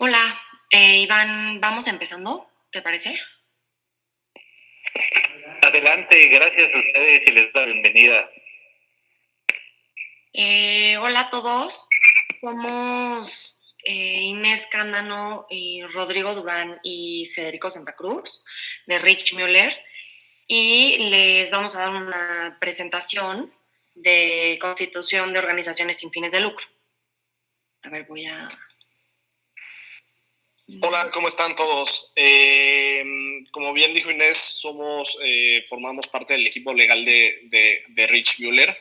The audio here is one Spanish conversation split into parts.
Hola, Iván, vamos empezando, ¿te parece? Adelante, gracias a ustedes y les doy la bienvenida. Hola a todos, somos Inés Cándano, y Rodrigo Durán y Federico Santa Cruz de Rich Müller y les vamos a dar una presentación de constitución de organizaciones sin fines de lucro. A ver, voy a... Hola, ¿cómo están todos? Como bien dijo Inés, formamos parte del equipo legal de Rich Müller,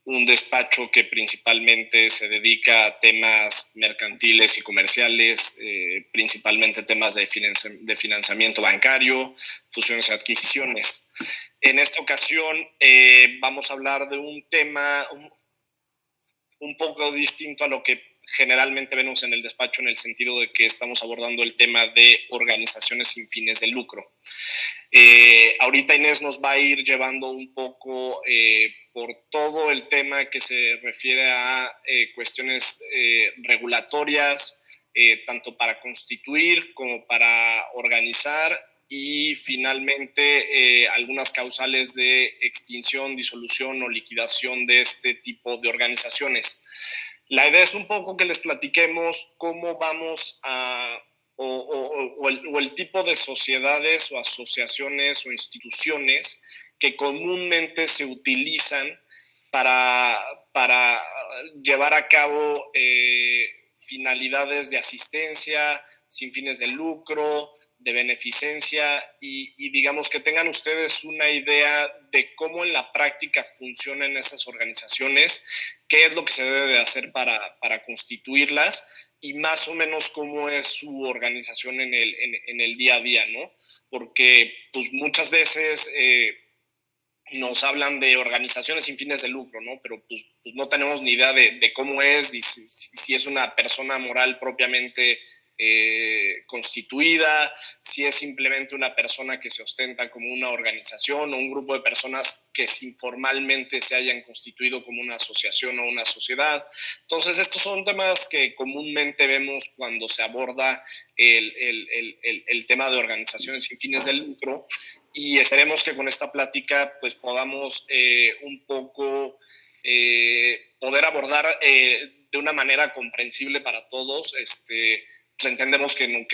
un despacho que principalmente se dedica a temas mercantiles y comerciales, principalmente temas de financiamiento bancario, fusiones y adquisiciones. En esta ocasión vamos a hablar de un tema un poco distinto a lo que generalmente vemos en el despacho, en el sentido de que estamos abordando el tema de organizaciones sin fines de lucro. Ahorita Inés nos va a ir llevando un poco por todo el tema que se refiere a cuestiones regulatorias, tanto para constituir como para organizar, y finalmente algunas causales de extinción, disolución o liquidación de este tipo de organizaciones. La idea es un poco que les platiquemos cómo vamos a o el tipo de sociedades o asociaciones o instituciones que comúnmente se utilizan para llevar a cabo finalidades de asistencia sin fines de lucro, de beneficencia, y digamos que tengan ustedes una idea de cómo en la práctica funcionan esas organizaciones, qué es lo que se debe de hacer para constituirlas y más o menos cómo es su organización en el día a día, ¿no? Porque pues muchas veces nos hablan de organizaciones sin fines de lucro, ¿no? Pero pues no tenemos ni idea de cómo es y si es una persona moral propiamente constituida, si es simplemente una persona que se ostenta como una organización o un grupo de personas que informalmente se hayan constituido como una asociación o una sociedad. Entonces, estos son temas que comúnmente vemos cuando se aborda el tema de organizaciones sin fines de lucro, y esperemos que con esta plática pues podamos un poco poder abordar de una manera comprensible para todos. Pues entendemos que no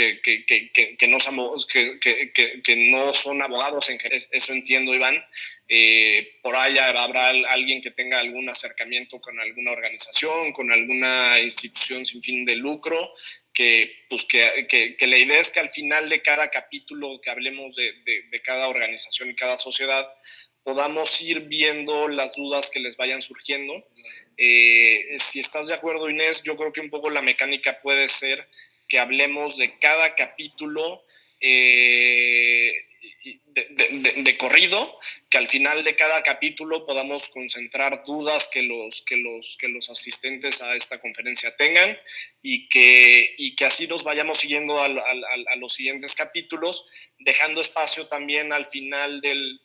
somos, que no son abogados, eso entiendo, Iván. Por ahí habrá alguien que tenga algún acercamiento con alguna organización, con alguna institución sin fin de lucro, pues que la idea es que al final de cada capítulo que hablemos de cada organización y cada sociedad, podamos ir viendo las dudas que les vayan surgiendo. Si estás de acuerdo, Inés, yo creo que un poco la mecánica puede ser que hablemos de cada capítulo de corrido, que al final de cada capítulo podamos concentrar dudas que los asistentes a esta conferencia tengan, y que así nos vayamos siguiendo a los siguientes capítulos, dejando espacio también al final de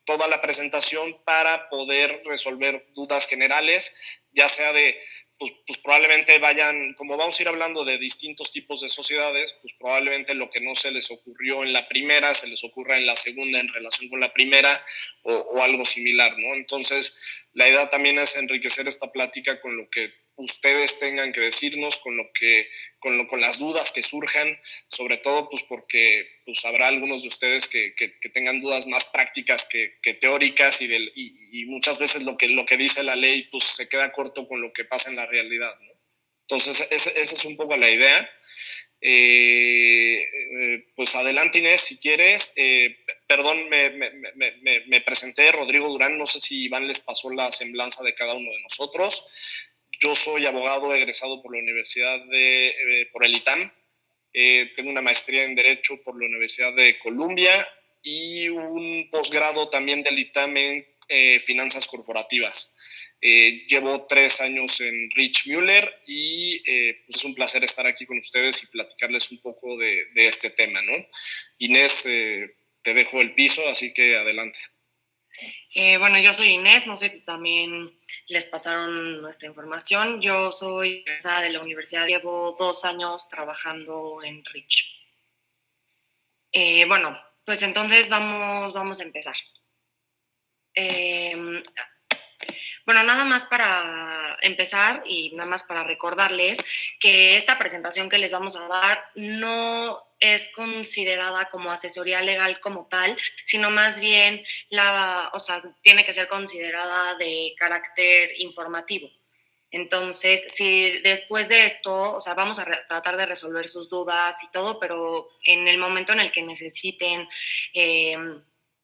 toda la presentación para poder resolver dudas generales, ya sea de pues probablemente vayan, como vamos a ir hablando de distintos tipos de sociedades, pues probablemente lo que no se les ocurrió en la primera, se les ocurra en la segunda en relación con la primera, o algo similar, ¿no? Entonces, la idea también es enriquecer esta plática con lo que ustedes tengan que decirnos, con las dudas que surjan, sobre todo pues porque pues habrá algunos de ustedes que tengan dudas más prácticas que teóricas, y muchas veces lo que dice la ley pues se queda corto con lo que pasa en la realidad, ¿no? Entonces esa es un poco la idea. Pues adelante, Inés, si quieres. Perdón, me presenté, Rodrigo Durán, no sé si Iván les pasó la semblanza de cada uno de nosotros. Yo soy abogado egresado por la Universidad por el ITAM. Tengo una maestría en Derecho por la Universidad de Columbia y un posgrado también del ITAM en Finanzas Corporativas. Llevo 3 años en Rich Müller y pues es un placer estar aquí con ustedes y platicarles un poco de este tema, ¿no? Inés, te dejo el piso, así que adelante. Bueno, yo soy Inés, no sé si también les pasaron nuestra información. Yo soy egresada de la universidad, llevo 2 años trabajando en Rich. Bueno, pues entonces vamos a empezar. Bueno, nada más para empezar y nada más para recordarles que esta presentación que les vamos a dar no es considerada como asesoría legal como tal, sino más bien tiene que ser considerada de carácter informativo. Entonces, si después de esto, vamos a tratar de resolver sus dudas y todo, pero en el momento en el que necesiten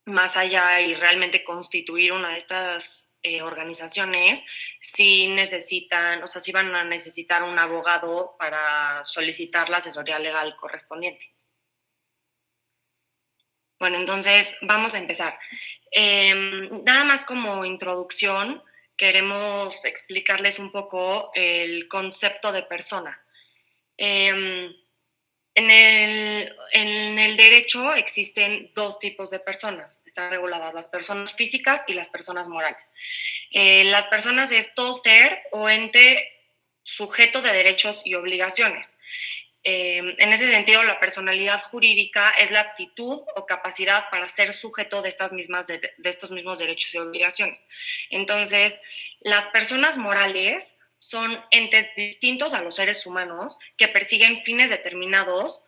más allá y realmente constituir una de estas organizaciones, sí necesitan, sí van a necesitar un abogado para solicitar la asesoría legal correspondiente. Bueno, entonces vamos a empezar. Nada más como introducción, queremos explicarles un poco el concepto de persona. En el derecho existen dos tipos de personas. Están reguladas las personas físicas y las personas morales. Las personas es todo ser o ente sujeto de derechos y obligaciones. En ese sentido, la personalidad jurídica es la aptitud o capacidad para ser sujeto de estos mismos derechos y obligaciones. Entonces, las personas morales son entes distintos a los seres humanos que persiguen fines determinados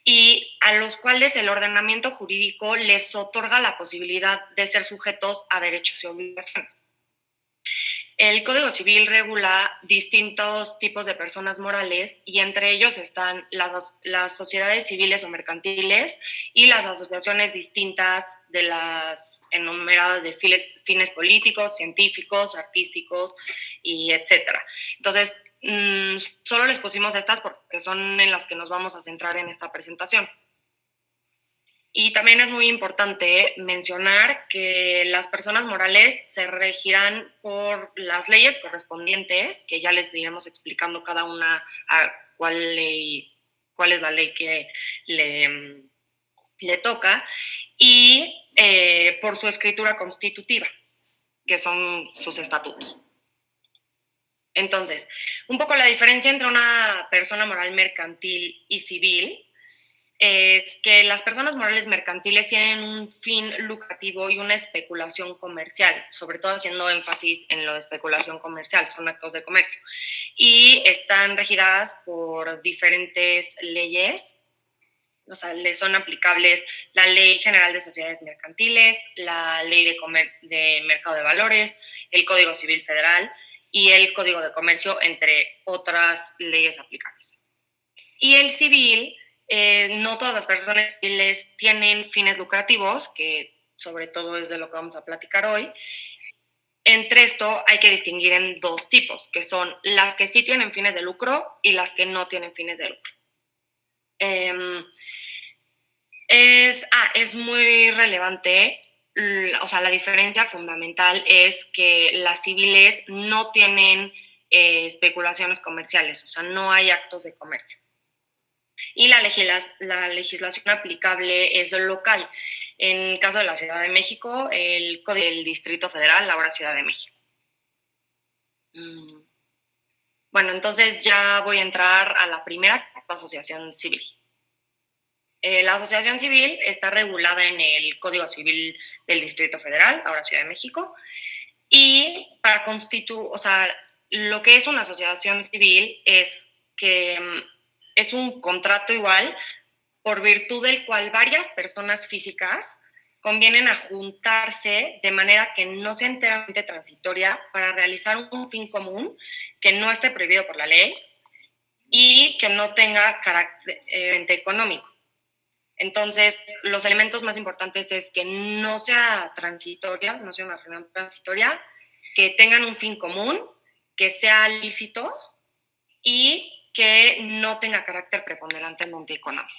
y a los cuales el ordenamiento jurídico les otorga la posibilidad de ser sujetos a derechos y obligaciones. El Código Civil regula distintos tipos de personas morales y entre ellos están las sociedades civiles o mercantiles y las asociaciones distintas de las enumeradas de fines políticos, científicos, artísticos y etcétera. Entonces, solo les pusimos estas porque son en las que nos vamos a centrar en esta presentación. Y también es muy importante mencionar que las personas morales se regirán por las leyes correspondientes, que ya les iremos explicando cada una a cuál es la ley que le toca, y por su escritura constitutiva, que son sus estatutos. Entonces, un poco la diferencia entre una persona moral mercantil y civil es que las personas morales mercantiles tienen un fin lucrativo y una especulación comercial, sobre todo haciendo énfasis en lo de especulación comercial, son actos de comercio, y están regidas por diferentes leyes. Les son aplicables la Ley General de Sociedades Mercantiles, la Ley de Mercado de Valores, el Código Civil Federal y el Código de Comercio, entre otras leyes aplicables. Y el civil, no todas las personas civiles tienen fines lucrativos, que sobre todo es de lo que vamos a platicar hoy. Entre esto hay que distinguir en dos tipos, que son las que sí tienen fines de lucro y las que no tienen fines de lucro. Es muy relevante, la diferencia fundamental es que las civiles no tienen especulaciones comerciales, no hay actos de comercio. Y la legislación aplicable es local. En caso de la Ciudad de México, el Código del Distrito Federal, ahora Ciudad de México. Bueno, entonces ya voy a entrar a la primera, asociación civil. La asociación civil está regulada en el Código Civil del Distrito Federal, ahora Ciudad de México, y para constituir, lo que es una asociación civil es que es un contrato igual por virtud del cual varias personas físicas convienen a juntarse de manera que no sea enteramente transitoria para realizar un fin común que no esté prohibido por la ley y que no tenga carácter económico. Entonces, los elementos más importantes es que no sea transitoria, no sea una reunión transitoria, que tengan un fin común, que sea lícito y que no tenga carácter preponderantemente económico.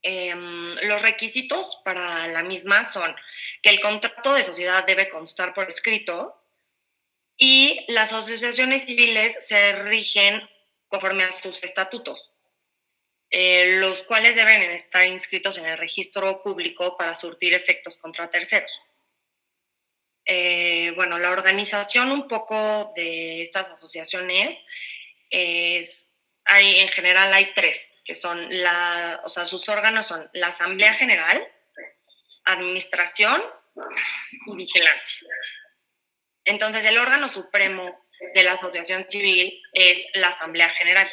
Los requisitos para la misma son que el contrato de sociedad debe constar por escrito y las asociaciones civiles se rigen conforme a sus estatutos. los cuales deben estar inscritos en el registro público para surtir efectos contra terceros. Bueno, la organización un poco de estas asociaciones en general hay tres, que son sus órganos son la Asamblea General, Administración y Vigilancia. Entonces, el órgano supremo de la asociación civil es la Asamblea General.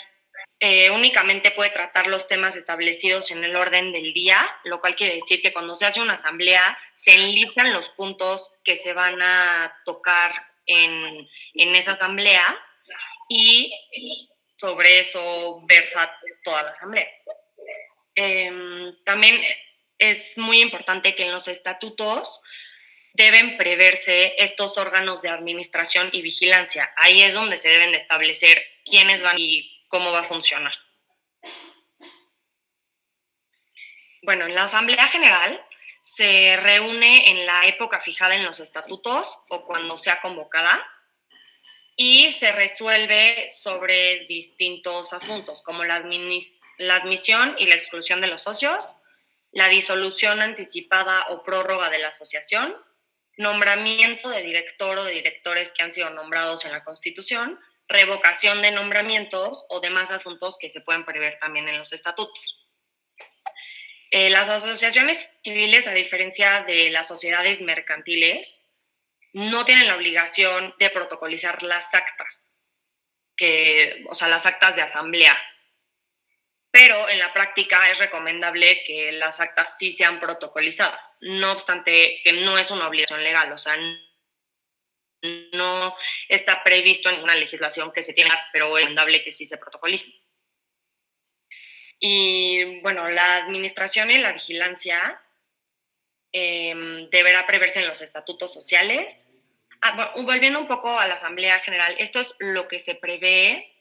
Únicamente puede tratar los temas establecidos en el orden del día, lo cual quiere decir que cuando se hace una asamblea se enlistan los puntos que se van a tocar en esa asamblea y sobre eso versa toda la asamblea. También es muy importante que en los estatutos deben preverse estos órganos de administración y vigilancia. Ahí es donde se deben de establecer quiénes van y cómo va a funcionar. Bueno, en la Asamblea General se reúne en la época fijada en los estatutos o cuando sea convocada y se resuelve sobre distintos asuntos como la admisión y la exclusión de los socios, la disolución anticipada o prórroga de la asociación, nombramiento de director o de directores que han sido nombrados en la Constitución, revocación de nombramientos o demás asuntos que se pueden prever también en los estatutos. Las asociaciones civiles, a diferencia de las sociedades mercantiles, no tienen la obligación de protocolizar las actas, las actas de asamblea. Pero en la práctica es recomendable que las actas sí sean protocolizadas, no obstante que no es una obligación legal, o sea, no está previsto en una legislación que se tiene, pero es recomendable que sí se protocolice. Y bueno, la administración y la vigilancia deberá preverse en los estatutos sociales. Volviendo un poco a la Asamblea General, esto es lo que se prevé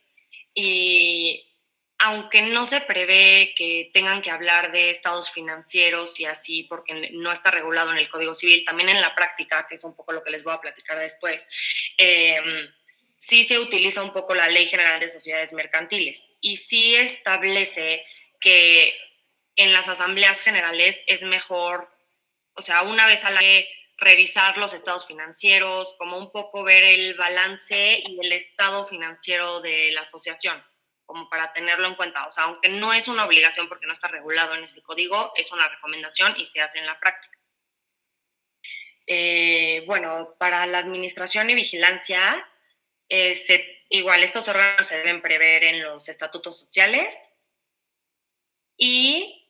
y aunque no se prevé que tengan que hablar de estados financieros y así, porque no está regulado en el Código Civil, también en la práctica, que es un poco lo que les voy a platicar después, sí se utiliza un poco la Ley General de Sociedades Mercantiles y sí establece que en las asambleas generales es mejor, o sea, una vez al año revisar los estados financieros, como un poco ver el balance y el estado financiero de la asociación, como para tenerlo en cuenta. O sea, aunque no es una obligación porque no está regulado en ese código, es una recomendación y se hace en la práctica. Bueno, para la administración y vigilancia, igual estos órganos se deben prever en los estatutos sociales y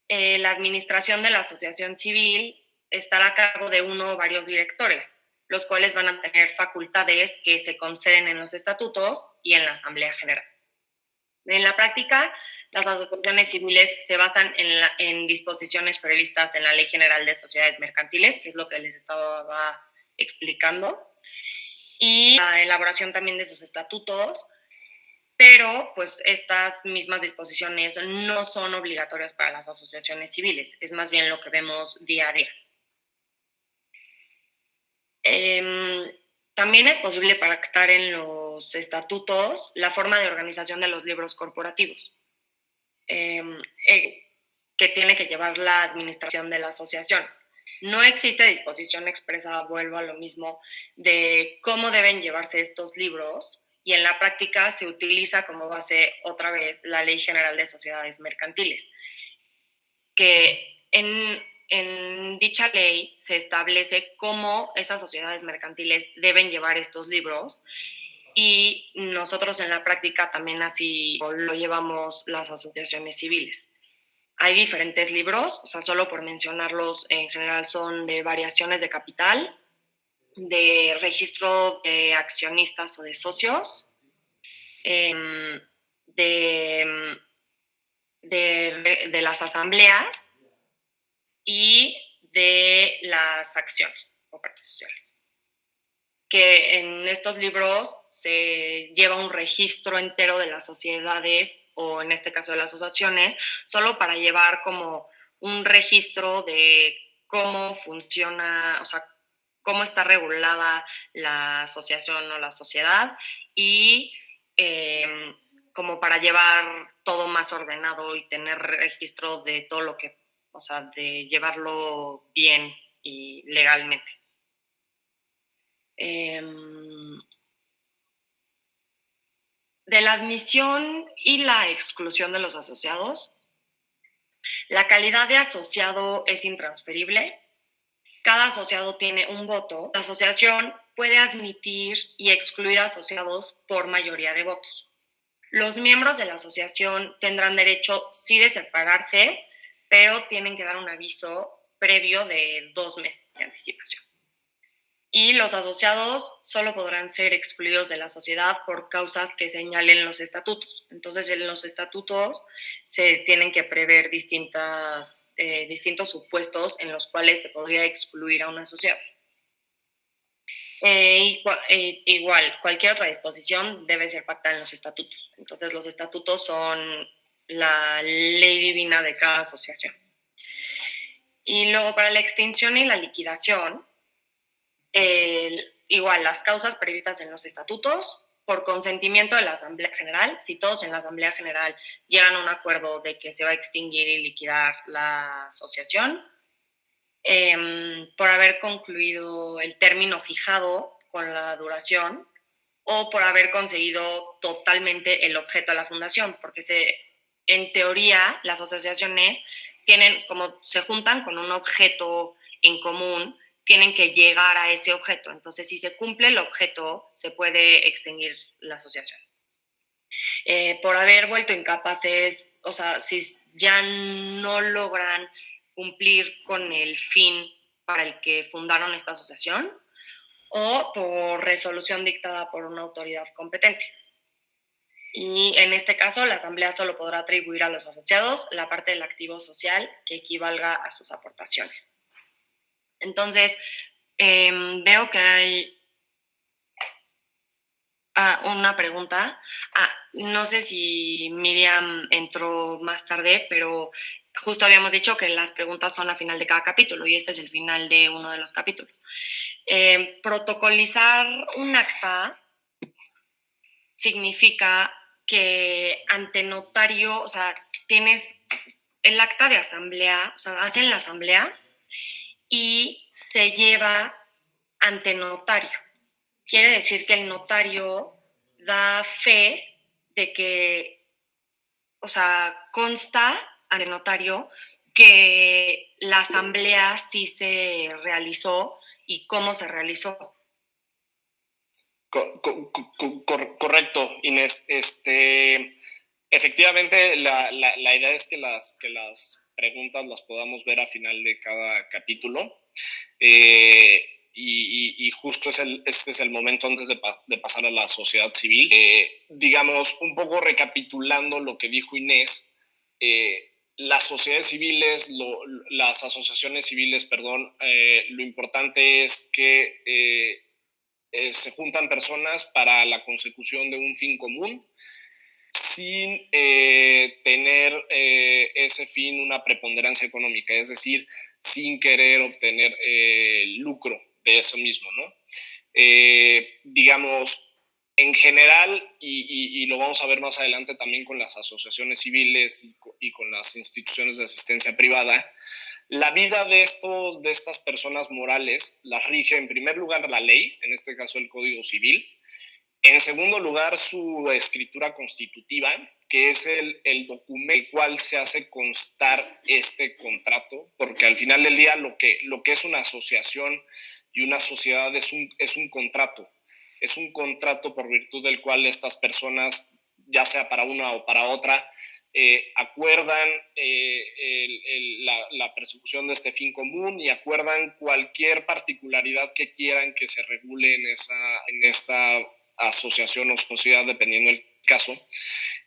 la administración de la asociación civil estará a cargo de uno o varios directores, los cuales van a tener facultades que se conceden en los estatutos y en la Asamblea General. En la práctica, las asociaciones civiles se basan en disposiciones previstas en la Ley General de Sociedades Mercantiles, que es lo que les estaba explicando, y la elaboración también de sus estatutos, pero pues estas mismas disposiciones no son obligatorias para las asociaciones civiles, es más bien lo que vemos día a día. También es posible pactar en los estatutos la forma de organización de los libros corporativos, que tiene que llevar la administración de la asociación. No existe disposición expresa, vuelvo a lo mismo, de cómo deben llevarse estos libros, y en la práctica se utiliza como base otra vez la Ley General de Sociedades Mercantiles, que en dicha ley se establece cómo esas sociedades mercantiles deben llevar estos libros y nosotros en la práctica también así lo llevamos las asociaciones civiles. Hay diferentes libros, o sea, solo por mencionarlos, en general son de variaciones de capital, de registro de accionistas o de socios, de las asambleas y de las acciones o partes sociales. Que en estos libros se lleva un registro entero de las sociedades o en este caso de las asociaciones, solo para llevar como un registro de cómo funciona, o sea, cómo está regulada la asociación o la sociedad y como para llevar todo más ordenado y tener registro de todo lo que, o sea, de llevarlo bien y legalmente. De la admisión y la exclusión de los asociados, la calidad de asociado es intransferible. Cada asociado tiene un voto. La asociación puede admitir y excluir asociados por mayoría de votos. Los miembros de la asociación tendrán derecho, sí, de separarse, pero tienen que dar un aviso previo de 2 meses de anticipación. Y los asociados solo podrán ser excluidos de la sociedad por causas que señalen los estatutos. Entonces, en los estatutos se tienen que prever distintos supuestos en los cuales se podría excluir a un asociado. Igual, cualquier otra disposición debe ser pactada en los estatutos. Entonces, los estatutos son la ley divina de cada asociación. Y luego, para la extinción y la liquidación, igual, las causas previstas en los estatutos, por consentimiento de la Asamblea General, si todos en la Asamblea General llegan a un acuerdo de que se va a extinguir y liquidar la asociación, por haber concluido el término fijado con la duración o por haber conseguido totalmente el objeto de la fundación, porque en teoría las asociaciones tienen, como se juntan con un objeto en común, tienen que llegar a ese objeto. Entonces, si se cumple el objeto, se puede extinguir la asociación. Por haber vuelto incapaces, o sea, si ya no logran cumplir con el fin para el que fundaron esta asociación, o por resolución dictada por una autoridad competente. Y en este caso, la Asamblea solo podrá atribuir a los asociados la parte del activo social que equivalga a sus aportaciones. Entonces, veo que hay una pregunta. No sé si Miriam entró más tarde, pero justo habíamos dicho que las preguntas son al final de cada capítulo y este es el final de uno de los capítulos. Protocolizar un acta significa que ante notario, o sea, tienes el acta de asamblea, o sea, hacen la asamblea y se lleva ante notario. Quiere decir que el notario da fe de que, o sea, consta ante notario que la asamblea sí se realizó y cómo se realizó. Correcto, Inés. Efectivamente, la idea es que las preguntas las podamos ver a final de cada capítulo. Y justo este es el momento antes de pasar a la sociedad civil. Digamos, un poco recapitulando lo que dijo Inés, las sociedades civiles, las asociaciones civiles, perdón, lo importante es que se juntan personas para la consecución de un fin común sin tener ese fin una preponderancia económica, es decir, sin querer obtener lucro de eso mismo, ¿no? Digamos, en general, y lo vamos a ver más adelante también con las asociaciones civiles y con las instituciones de asistencia privada, la vida de estas personas morales las rige en primer lugar la ley, en este caso el Código Civil, en segundo lugar su escritura constitutiva, que es el documento el cual se hace constar este contrato, porque al final del día lo que es una asociación y una sociedad es un contrato. Es un contrato por virtud del cual estas personas, ya sea para una o para otra, acuerdan la persecución de este fin común y acuerdan cualquier particularidad que quieran que se regule en esta asociación o sociedad, dependiendo del caso.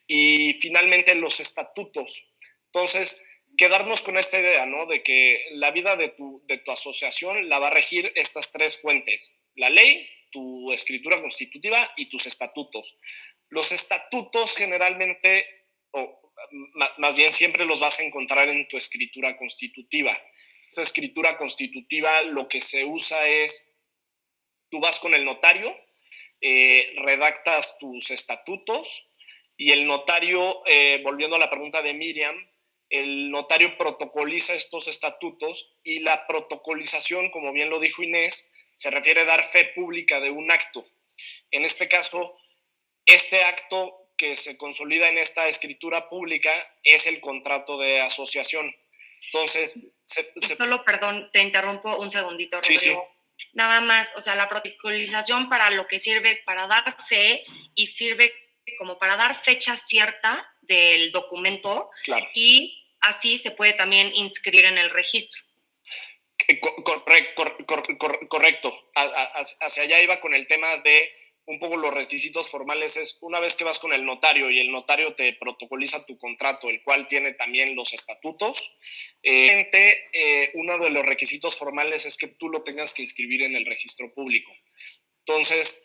Y finalmente los estatutos. Entonces, quedarnos con esta idea, ¿no? De que la vida de tu asociación la va a regir estas tres fuentes: la ley, tu escritura constitutiva y tus estatutos. Los estatutos generalmente, o más bien siempre los vas a encontrar en tu escritura constitutiva. Esa escritura constitutiva lo que se usa es, tú vas con el notario, redactas tus estatutos y el notario, volviendo a la pregunta de Miriam, el notario protocoliza estos estatutos y la protocolización, como bien lo dijo Inés, se refiere a dar fe pública de un acto. En este caso, este acto que se consolida en esta escritura pública es el contrato de asociación. Entonces, solo, perdón, te interrumpo un segundito, Rodrigo. Sí. Nada más, o sea, la protocolización para lo que sirve es para dar fe y sirve como para dar fecha cierta del documento, claro. Y así se puede también inscribir en el registro. Correcto. Hacia allá iba con el tema de un poco los requisitos formales. Es una vez que vas con el notario y el notario te protocoliza tu contrato, el cual tiene también los estatutos, uno de los requisitos formales es que tú lo tengas que inscribir en el registro público. Entonces,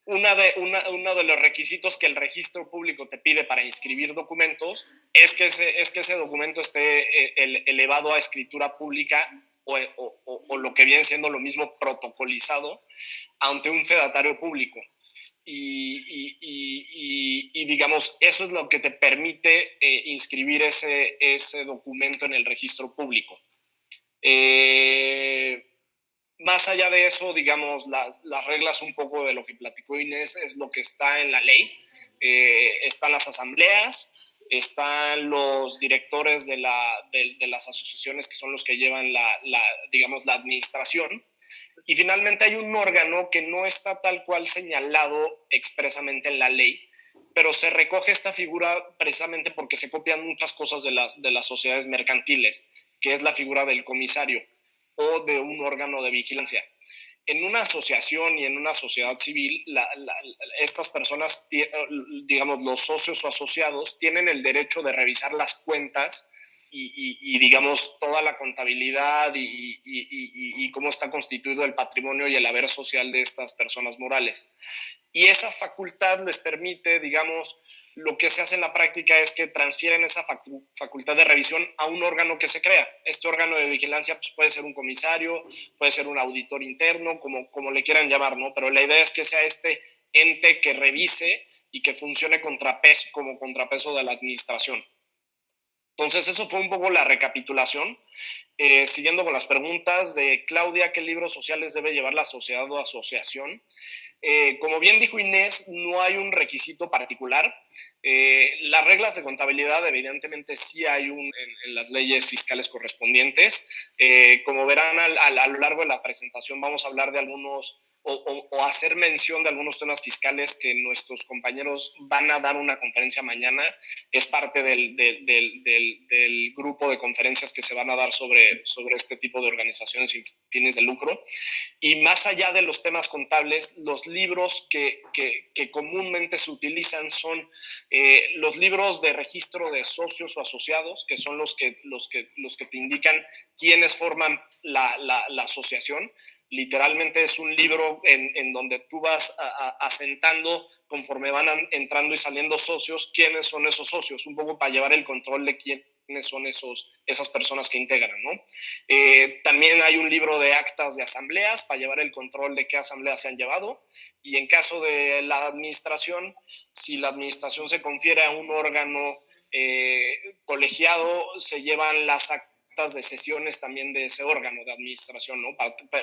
uno de los requisitos que el registro público te pide para inscribir documentos es que ese documento esté elevado a escritura pública o lo que viene siendo lo mismo, protocolizado ante un fedatario público. Y digamos, eso es lo que te permite inscribir ese documento en el registro público. Más allá de eso, digamos, las reglas un poco de lo que platicó Inés es lo que está en la ley. Están las asambleas, están los directores de las asociaciones que son los que llevan digamos, la administración. Y finalmente hay un órgano que no está tal cual señalado expresamente en la ley, pero se recoge esta figura precisamente porque se copian muchas cosas de las sociedades mercantiles, que es la figura del comisario o de un órgano de vigilancia. En una asociación y en una sociedad civil, estas personas, digamos, los socios o asociados, tienen el derecho de revisar las cuentas y digamos, toda la contabilidad y cómo está constituido el patrimonio y el haber social de estas personas morales. Y esa facultad les permite, digamos, lo que se hace en la práctica es que transfieren esa facultad de revisión a un órgano que se crea. Este órgano de vigilancia pues, puede ser un comisario, puede ser un auditor interno, como le quieran llamar, ¿no? Pero la idea es que sea este ente que revise y que funcione como contrapeso de la administración. Entonces, eso fue un poco la recapitulación. Siguiendo con las preguntas de Claudia, ¿qué libros sociales debe llevar la sociedad o asociación? Como bien dijo Inés, no hay un requisito particular. Las reglas de contabilidad, evidentemente, sí hay en las leyes fiscales correspondientes. Como verán a lo largo de la presentación, vamos a hablar de algunos o hacer mención de algunos temas fiscales que nuestros compañeros van a dar una conferencia mañana. Es parte del grupo de conferencias que se van a dar sobre este tipo de organizaciones sin fines de lucro. Y más allá de los temas contables, los libros que comúnmente se utilizan son los libros de registro de socios o asociados, que son los que te indican quiénes forman la asociación. Literalmente es un libro en donde tú vas asentando conforme van entrando y saliendo socios, quiénes son esos socios, un poco para llevar el control de quiénes son esas personas que integran, ¿no? También hay un libro de actas de asambleas para llevar el control de qué asambleas se han llevado, y en caso de la administración, si la administración se confiere a un órgano colegiado, se llevan las actas de sesiones también de ese órgano de administración, ¿no?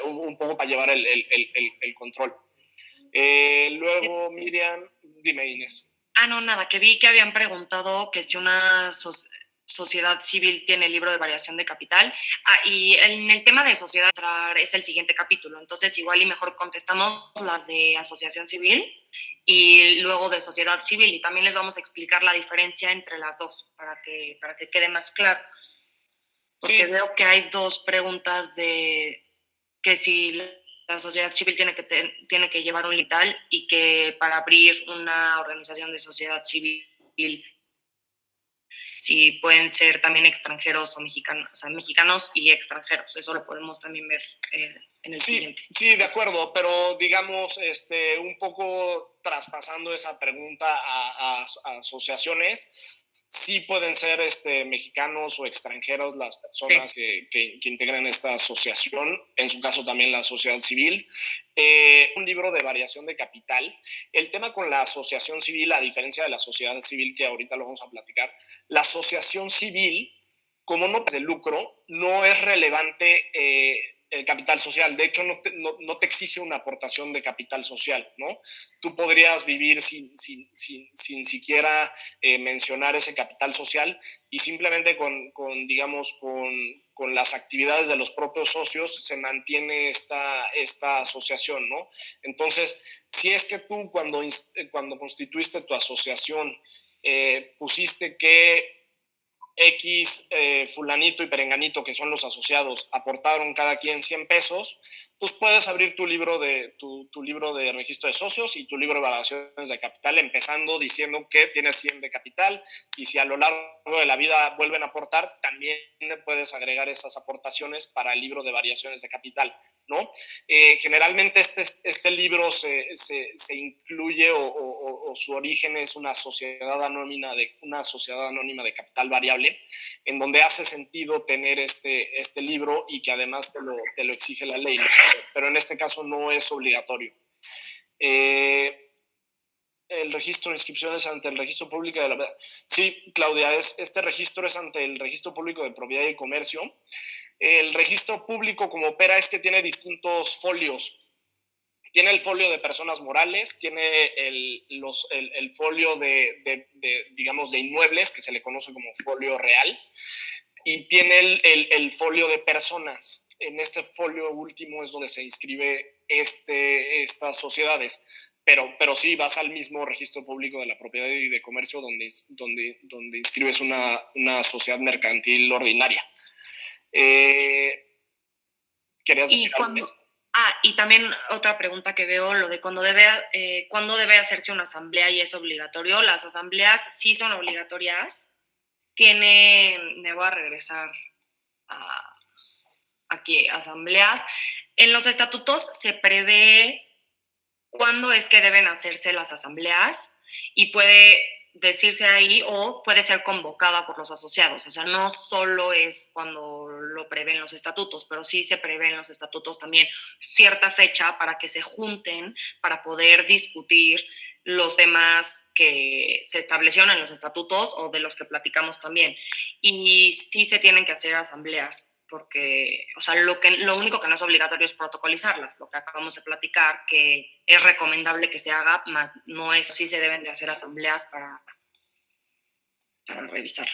Un poco para llevar el control. Luego, Miriam, dime, Inés. No, nada, que vi que habían preguntado que si una sociedad civil tiene libro de variación de capital. Y en el tema de sociedad es el siguiente capítulo, entonces igual y mejor contestamos las de asociación civil y luego de sociedad civil, y también les vamos a explicar la diferencia entre las dos para que quede más claro. Porque sí, veo que hay dos preguntas de que si la sociedad civil tiene que llevar un lital y que para abrir una organización de sociedad civil si pueden ser también extranjeros o mexicanos, o sea, mexicanos y extranjeros. Eso lo podemos también ver en el siguiente. Sí, de acuerdo, pero digamos, un poco traspasando esa pregunta a asociaciones, Sí pueden ser mexicanos o extranjeros las personas que integran esta asociación, en su caso también la sociedad civil. Un libro de variación de capital. El tema con la asociación civil, a diferencia de la sociedad civil, que ahorita lo vamos a platicar, la asociación civil, como no es de lucro, no es relevante el capital social. De hecho, no te exige una aportación de capital social, ¿no? Tú podrías vivir sin siquiera mencionar ese capital social y simplemente con las actividades de los propios socios se mantiene esta asociación, ¿no? Entonces, si es que tú cuando constituiste tu asociación pusiste que X, fulanito y perenganito, que son los asociados, aportaron cada quien 100 pesos, pues puedes abrir tu libro de registro de socios y tu libro de valoraciones de capital, empezando diciendo que tienes 100 de capital, y si a lo largo de la vida vuelven a aportar, también puedes agregar esas aportaciones para el libro de variaciones de capital, ¿no? Generalmente este libro se incluye o su origen es una sociedad anónima de capital variable, en donde hace sentido tener este libro y que además te lo exige la ley, ¿no? Pero en este caso no es obligatorio. El registro de inscripciones ante el registro público de la... Sí, Claudia, este registro es ante el registro público de propiedad y comercio. El registro público como opera es que tiene distintos folios. Tiene el folio de personas morales, tiene el folio digamos, de inmuebles, que se le conoce como folio real, y tiene el folio de personas. En este folio último es donde se inscribe estas sociedades. Pero sí vas al mismo registro público de la propiedad y de comercio donde inscribes una sociedad mercantil ordinaria. ¿Querías decir algo más? Y también otra pregunta que veo, lo de cuándo debe hacerse una asamblea y es obligatorio. Las asambleas sí son obligatorias. Me voy a regresar aquí, asambleas. En los estatutos se prevé cuándo es que deben hacerse las asambleas y puede decirse ahí o puede ser convocada por los asociados. O sea, no solo es cuando lo prevén los estatutos, pero sí se prevé en los estatutos también cierta fecha para que se junten para poder discutir los temas que se establecieron en los estatutos o de los que platicamos también. Y sí se tienen que hacer asambleas porque, o sea, lo único que no es obligatorio es protocolizarlas, lo que acabamos de platicar, que es recomendable que se haga, más no eso, sí se deben de hacer asambleas para revisar.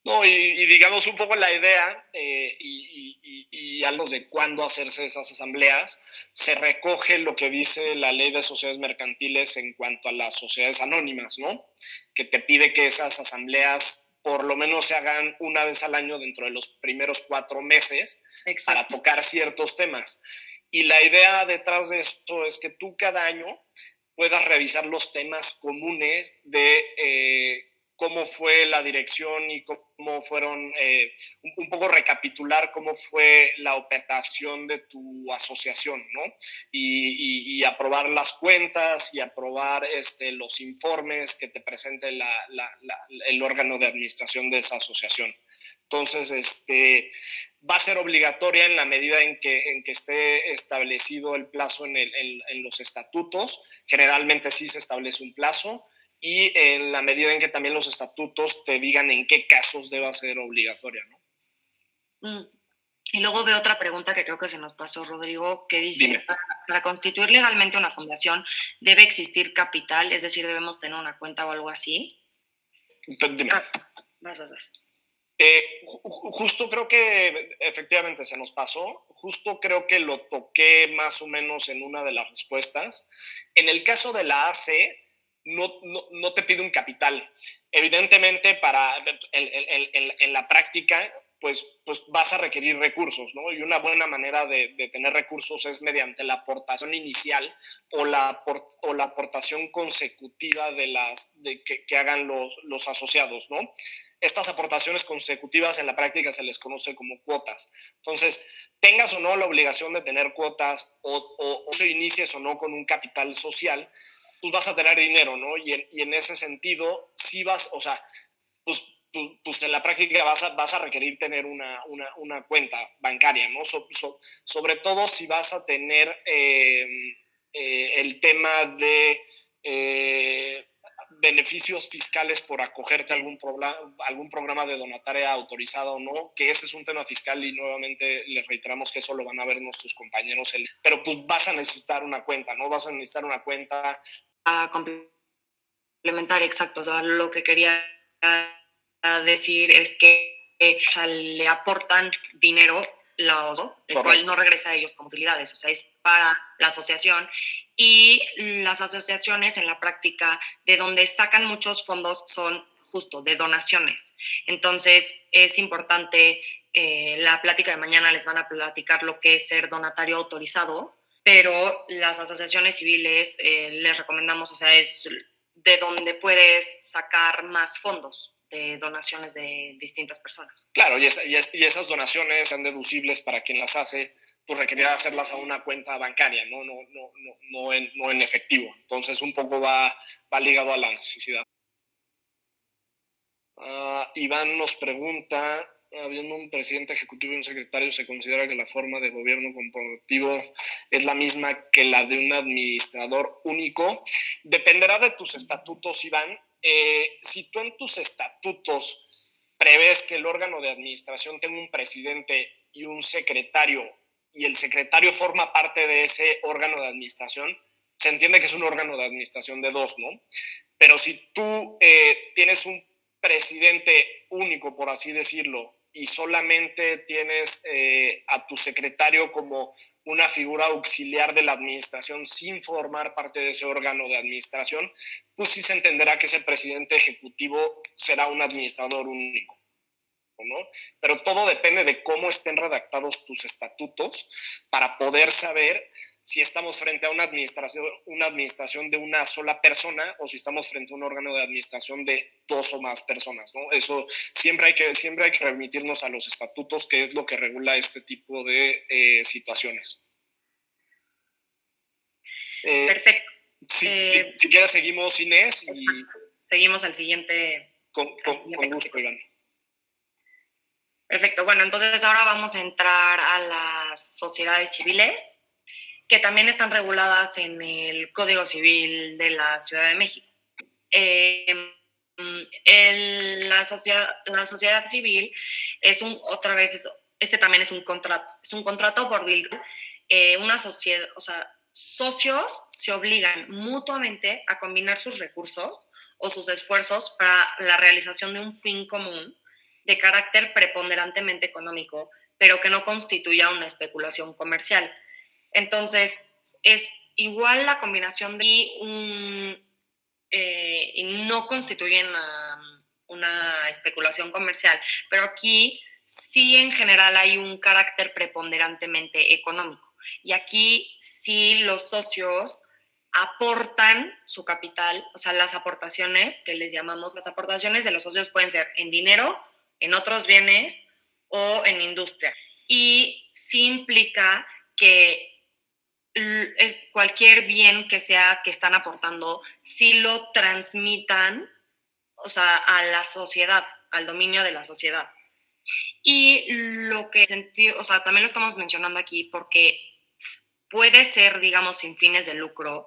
No, y digamos un poco la idea y algo de cuándo hacerse esas asambleas, se recoge lo que dice la ley de sociedades mercantiles en cuanto a las sociedades anónimas, ¿no? Que te pide que esas asambleas por lo menos se hagan una vez al año dentro de los primeros 4 meses. Exacto. Para tocar ciertos temas. Y la idea detrás de esto es que tú cada año puedas revisar los temas comunes de cómo fue la dirección y cómo fueron, un poco recapitular cómo fue la operación de tu asociación, ¿no? Y aprobar las cuentas y aprobar los informes que te presente el órgano de administración de esa asociación. Entonces, va a ser obligatoria en la medida en que esté establecido el plazo en los estatutos. Generalmente sí se establece un plazo, y en la medida en que también los estatutos te digan en qué casos deba ser obligatoria, ¿no? Y luego veo otra pregunta que creo que se nos pasó, Rodrigo, que dice, para constituir legalmente una fundación, ¿debe existir capital? Es decir, ¿debemos tener una cuenta o algo así? Dime. Vas. Justo creo que efectivamente se nos pasó, justo creo que lo toqué más o menos en una de las respuestas. En el caso de la AC, no te pide un capital. Evidentemente, en la práctica, pues vas a requerir recursos, ¿no? Y una buena manera de tener recursos es mediante la aportación inicial o la aportación consecutiva que hagan los asociados, ¿no? Estas aportaciones consecutivas en la práctica se les conoce como cuotas. Entonces, tengas o no la obligación de tener cuotas o se inicies o no con un capital social, pues vas a tener dinero, ¿no? Y en ese sentido, sí vas, o sea, pues en la práctica vas a requerir tener una cuenta bancaria, ¿no? Sobre todo si vas a tener el tema de beneficios fiscales por acogerte a algún programa de donataria autorizada o no, que ese es un tema fiscal y nuevamente les reiteramos que eso lo van a ver nuestros compañeros. Pero pues vas a necesitar una cuenta, ¿no? Vas a necesitar una cuenta. A complementar, exacto. O sea, lo que quería decir es que o sea, le aportan dinero, el cual no regresa a ellos como utilidades, o sea, es para la asociación, y las asociaciones en la práctica de donde sacan muchos fondos son justo de donaciones. Entonces es importante, la plática de mañana les van a platicar lo que es ser donatario autorizado, pero las asociaciones civiles les recomendamos, o sea, es de donde puedes sacar más fondos de donaciones de distintas personas. Claro, y esas donaciones son deducibles para quien las hace, pues requerirá hacerlas a una cuenta bancaria, no en efectivo. Entonces, un poco va ligado a la necesidad. Iván nos pregunta, habiendo un presidente ejecutivo y un secretario, ¿se considera que la forma de gobierno corporativo es la misma que la de un administrador único? Dependerá de tus estatutos, Iván. Si tú en tus estatutos prevés que el órgano de administración tenga un presidente y un secretario, y el secretario forma parte de ese órgano de administración, se entiende que es un órgano de administración de dos, ¿no? Pero si tú tienes un presidente único, por así decirlo, y solamente tienes a tu secretario como una figura auxiliar de la administración sin formar parte de ese órgano de administración, pues sí se entenderá que ese presidente ejecutivo será un administrador único, ¿no? Pero todo depende de cómo estén redactados tus estatutos para poder saber si estamos frente a una administración de una sola persona o si estamos frente a un órgano de administración de dos o más personas, ¿no? Eso siempre hay que remitirnos a los estatutos, que es lo que regula este tipo de situaciones. Perfecto. Si quieres seguimos, Inés, y seguimos al siguiente. Con gusto, Iván. Perfecto. Bueno, entonces ahora vamos a entrar a las sociedades civiles, que también están reguladas en el Código Civil de la Ciudad de México. La sociedad civil es otra vez, este también es un contrato por virtud. Una sociedad, o sea, socios se obligan mutuamente a combinar sus recursos o sus esfuerzos para la realización de un fin común de carácter preponderantemente económico, pero que no constituya una especulación comercial. Entonces, es igual la combinación y no constituyen una especulación comercial, pero aquí sí en general hay un carácter preponderantemente económico. Y aquí sí los socios aportan su capital, o sea, las aportaciones que les llamamos, las aportaciones de los socios pueden ser en dinero, en otros bienes o en industria. Y sí implica que es cualquier bien que sea que están aportando, sí lo transmitan, o sea, a la sociedad, al dominio de la sociedad. Y lo que o sea, también lo estamos mencionando aquí porque puede ser, digamos, sin fines de lucro.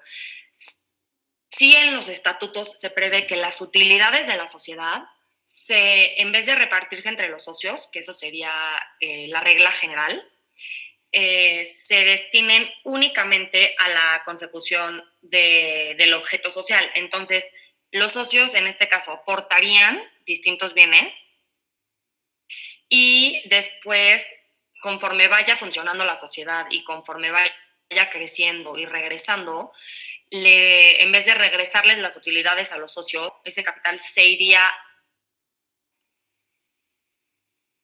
Sí, en los estatutos se prevé que las utilidades de la sociedad, en vez de repartirse entre los socios, que eso sería la regla general, se destinen únicamente a la consecución del objeto social. Entonces, los socios en este caso aportarían distintos bienes y después, conforme vaya funcionando la sociedad y conforme vaya creciendo y regresando, en vez de regresarles las utilidades a los socios, ese capital se iría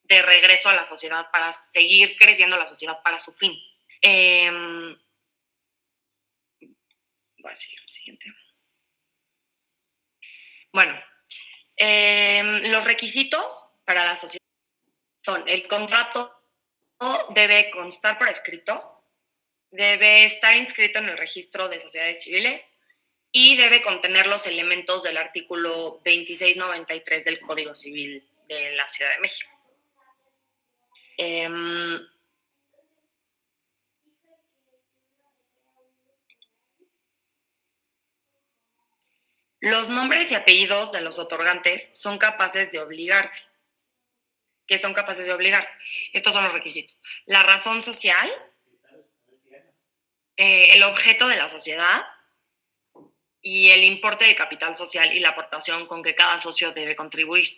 de regreso a la sociedad para seguir creciendo la sociedad para su fin. Voy a seguir al siguiente. Bueno, los requisitos para la sociedad son: el contrato debe constar por escrito, debe estar inscrito en el registro de sociedades civiles, y debe contener los elementos del artículo 2693 del Código Civil de la Ciudad de México. Los nombres y apellidos de los otorgantes son capaces de obligarse. ¿Qué son capaces de obligarse? Estos son los requisitos. La razón social, el objeto de la sociedad y el importe de capital social y la aportación con que cada socio debe contribuir.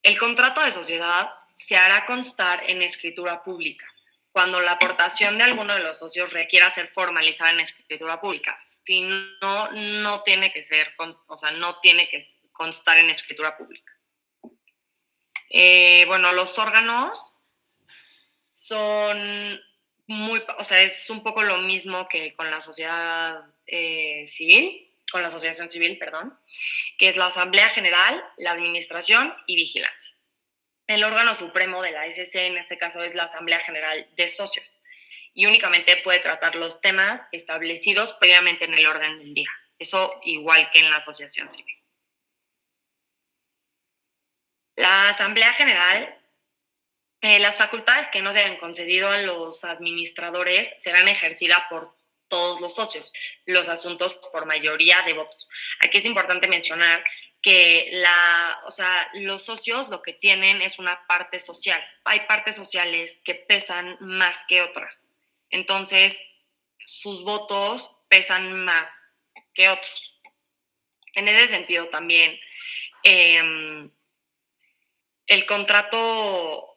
El contrato de sociedad se hará constar en escritura pública cuando la aportación de alguno de los socios requiera ser formalizada en escritura pública. Si no, no tiene que ser, no tiene que constar en escritura pública. Bueno, los órganos son es un poco lo mismo que con la sociedad civil, con la asociación civil, perdón, que es la Asamblea General, la Administración y Vigilancia. El órgano supremo de la SC, en este caso, es la Asamblea General de Socios y únicamente puede tratar los temas establecidos previamente en el orden del día. Eso igual que en la asociación civil. La Asamblea General, las facultades que no se hayan concedido a los administradores serán ejercidas por todos los socios, los asuntos por mayoría de votos. Aquí es importante mencionar que los socios lo que tienen es una parte social. Hay partes sociales que pesan más que otras. Entonces, sus votos pesan más que otros. En ese sentido también, el contrato,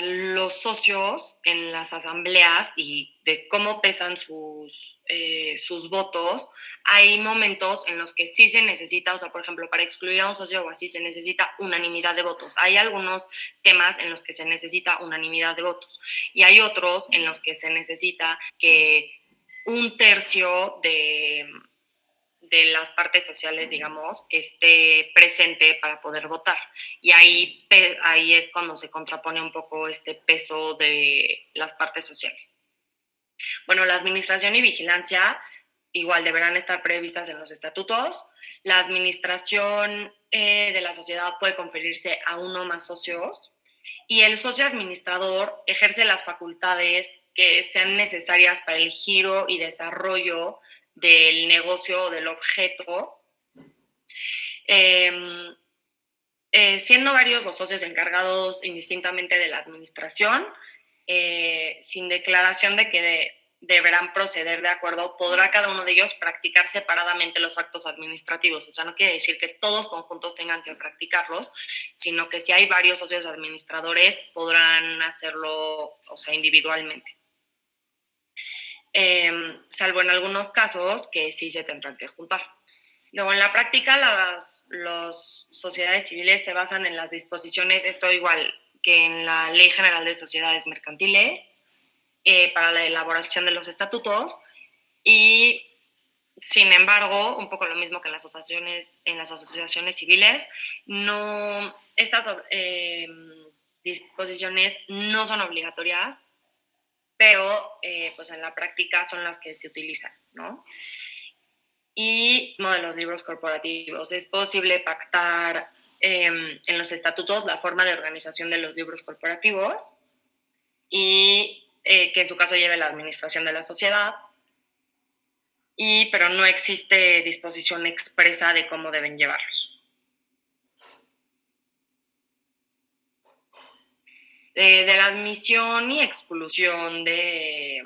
los socios en las asambleas y de cómo pesan sus votos, hay momentos en los que sí se necesita, por ejemplo, para excluir a un socio o así se necesita unanimidad de votos. Hay algunos temas en los que se necesita unanimidad de votos y hay otros en los que se necesita que un tercio de las partes sociales, digamos, esté presente para poder votar. Y ahí es cuando se contrapone un poco este peso de las partes sociales. Bueno, la administración y vigilancia igual deberán estar previstas en los estatutos. La administración de la sociedad puede conferirse a uno o más socios y el socio administrador ejerce las facultades que sean necesarias para el giro y desarrollo del negocio o del objeto, siendo varios los socios encargados indistintamente de la administración, sin declaración de que deberán proceder de acuerdo, podrá cada uno de ellos practicar separadamente los actos administrativos. O sea, no quiere decir que todos conjuntos tengan que practicarlos, sino que si hay varios socios administradores, podrán hacerlo, individualmente. Salvo en algunos casos que sí se tendrán que juntar. Luego, en la práctica, las sociedades civiles se basan en las disposiciones, esto igual que en la Ley General de Sociedades Mercantiles, para la elaboración de los estatutos, y sin embargo, un poco lo mismo que en las asociaciones civiles, estas disposiciones no son obligatorias, pero pues en la práctica son las que se utilizan, ¿no? Y uno de los libros corporativos, es posible pactar en los estatutos la forma de organización de los libros corporativos y que en su caso lleve la administración de la sociedad, pero no existe disposición expresa de cómo deben llevarlos. De la admisión y exclusión de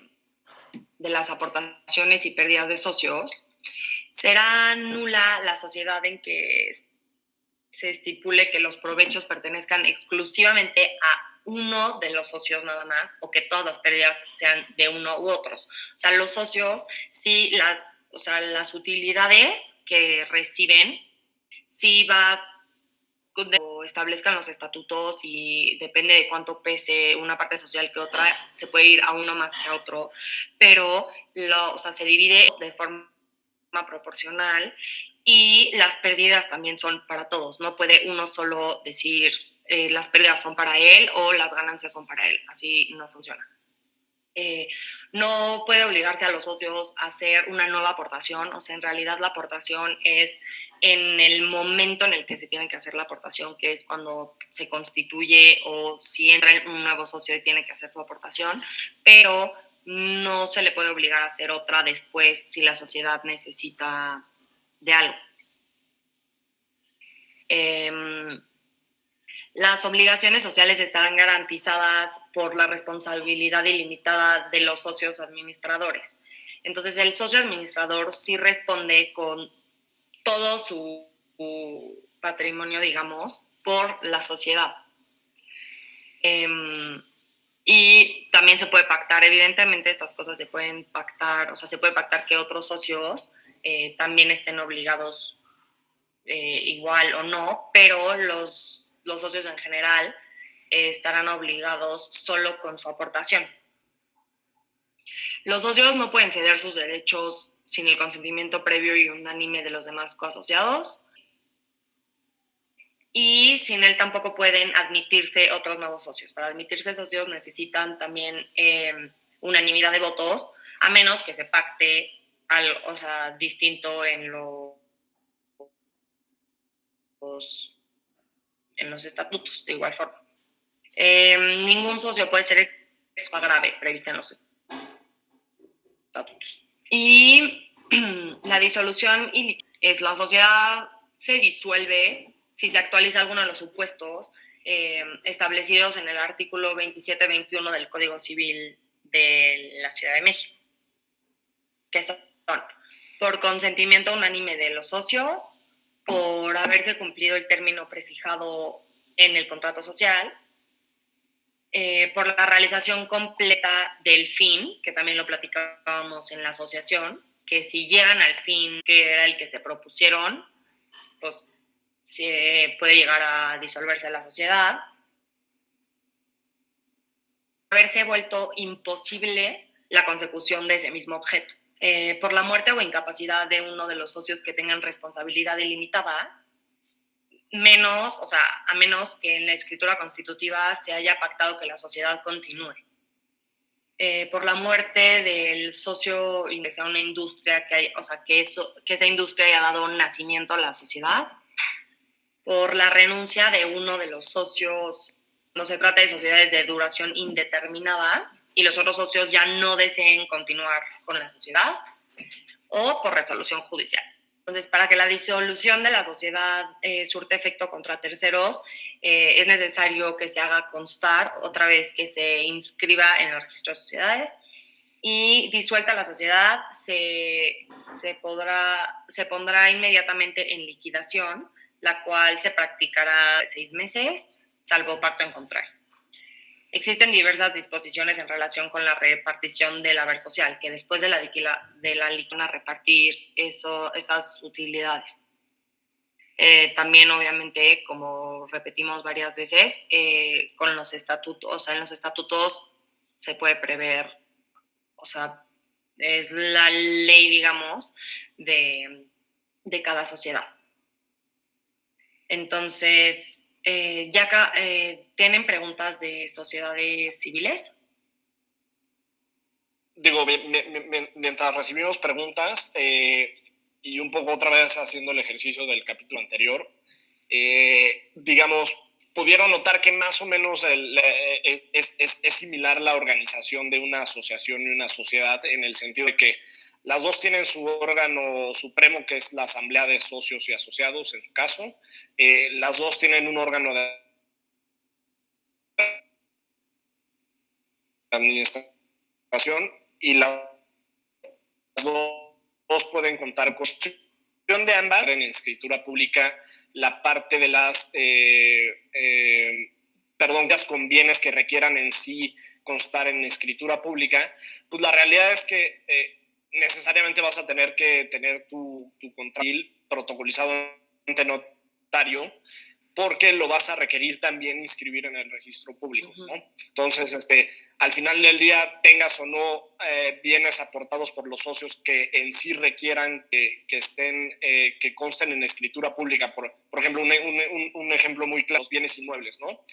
las aportaciones y pérdidas de socios, será nula la sociedad en que se estipule que los provechos pertenezcan exclusivamente a uno de los socios nada más, o que todas las pérdidas sean de uno u otros. O sea, los socios, sí, las utilidades que reciben, sí establezcan los estatutos y depende de cuánto pese una parte social que otra, se puede ir a uno más que a otro, pero se divide de forma proporcional y las pérdidas también son para todos. No puede uno solo decir las pérdidas son para él o las ganancias son para él. Así no funciona. no puede obligarse a los socios a hacer una nueva aportación. O sea, en realidad la aportación es en el momento en el que se tiene que hacer la aportación, que es cuando se constituye o si entra un nuevo socio y tiene que hacer su aportación, pero no se le puede obligar a hacer otra después si la sociedad necesita de algo. Las obligaciones sociales estarán garantizadas por la responsabilidad ilimitada de los socios administradores. Entonces, el socio administrador sí responde con todo su patrimonio, digamos, por la sociedad. Y también se puede pactar, evidentemente estas cosas se pueden pactar, o sea, se puede pactar que otros socios también estén obligados igual o no, pero los socios en general estarán obligados solo con su aportación. Los socios no pueden ceder sus derechos sin el consentimiento previo y unánime de los demás coasociados, y sin él tampoco pueden admitirse otros nuevos socios. Para admitirse socios necesitan también unanimidad de votos, a menos que se pacte algo, o sea, distinto en los estatutos, de igual forma. Ningún socio puede ser extra grave prevista en los estatutos. Y la disolución es la sociedad se disuelve si se actualiza alguno de los supuestos establecidos en el artículo 27-21 del Código Civil de la Ciudad de México, que son por consentimiento unánime de los socios, por haberse cumplido el término prefijado en el contrato social, por la realización completa del fin, que también lo platicábamos en la asociación, que si llegan al fin que era el que se propusieron, pues se puede llegar a disolverse la sociedad. Haberse vuelto imposible la consecución de ese mismo objeto. Por la muerte o incapacidad de uno de los socios que tengan responsabilidad ilimitada, a menos que en la escritura constitutiva se haya pactado que la sociedad continúe. Por la muerte del socio que sea una industria, que esa industria haya dado nacimiento a la sociedad. Por la renuncia de uno de los socios, no se trata de sociedades de duración indeterminada y los otros socios ya no deseen continuar con la sociedad, o por resolución judicial. Entonces, para que la disolución de la sociedad surte efecto contra terceros, es necesario que se haga constar otra vez que se inscriba en el registro de sociedades, y disuelta la sociedad se pondrá inmediatamente en liquidación, la cual se practicará 6 meses, salvo pacto en contrario. Existen diversas disposiciones en relación con la repartición del haber social, que después de la liquidación a repartir esas utilidades. También, obviamente, como repetimos varias veces, con los estatutos, o sea, en los estatutos se puede prever, o sea, es la ley, digamos, de cada sociedad. Entonces, ¿tienen preguntas de sociedades civiles? Digo, mientras recibimos preguntas, y un poco otra vez haciendo el ejercicio del capítulo anterior, digamos, pudieron notar que más o menos es similar la organización de una asociación y una sociedad, en el sentido de que las dos tienen su órgano supremo, que es la Asamblea de Socios y Asociados, en su caso. Las dos tienen un órgano de administración, y las dos pueden contar con de ambas en escritura pública la parte de las con bienes que requieran en sí constar en escritura pública. Pues la realidad es que necesariamente vas a tener que tener tu contrato protocolizado ante notario, porque lo vas a requerir también inscribir en el registro público, ¿no? Entonces, al final del día, tengas o no bienes aportados por los socios que en sí requieran que consten en escritura pública. Por ejemplo, un ejemplo muy claro, los bienes inmuebles, ¿no?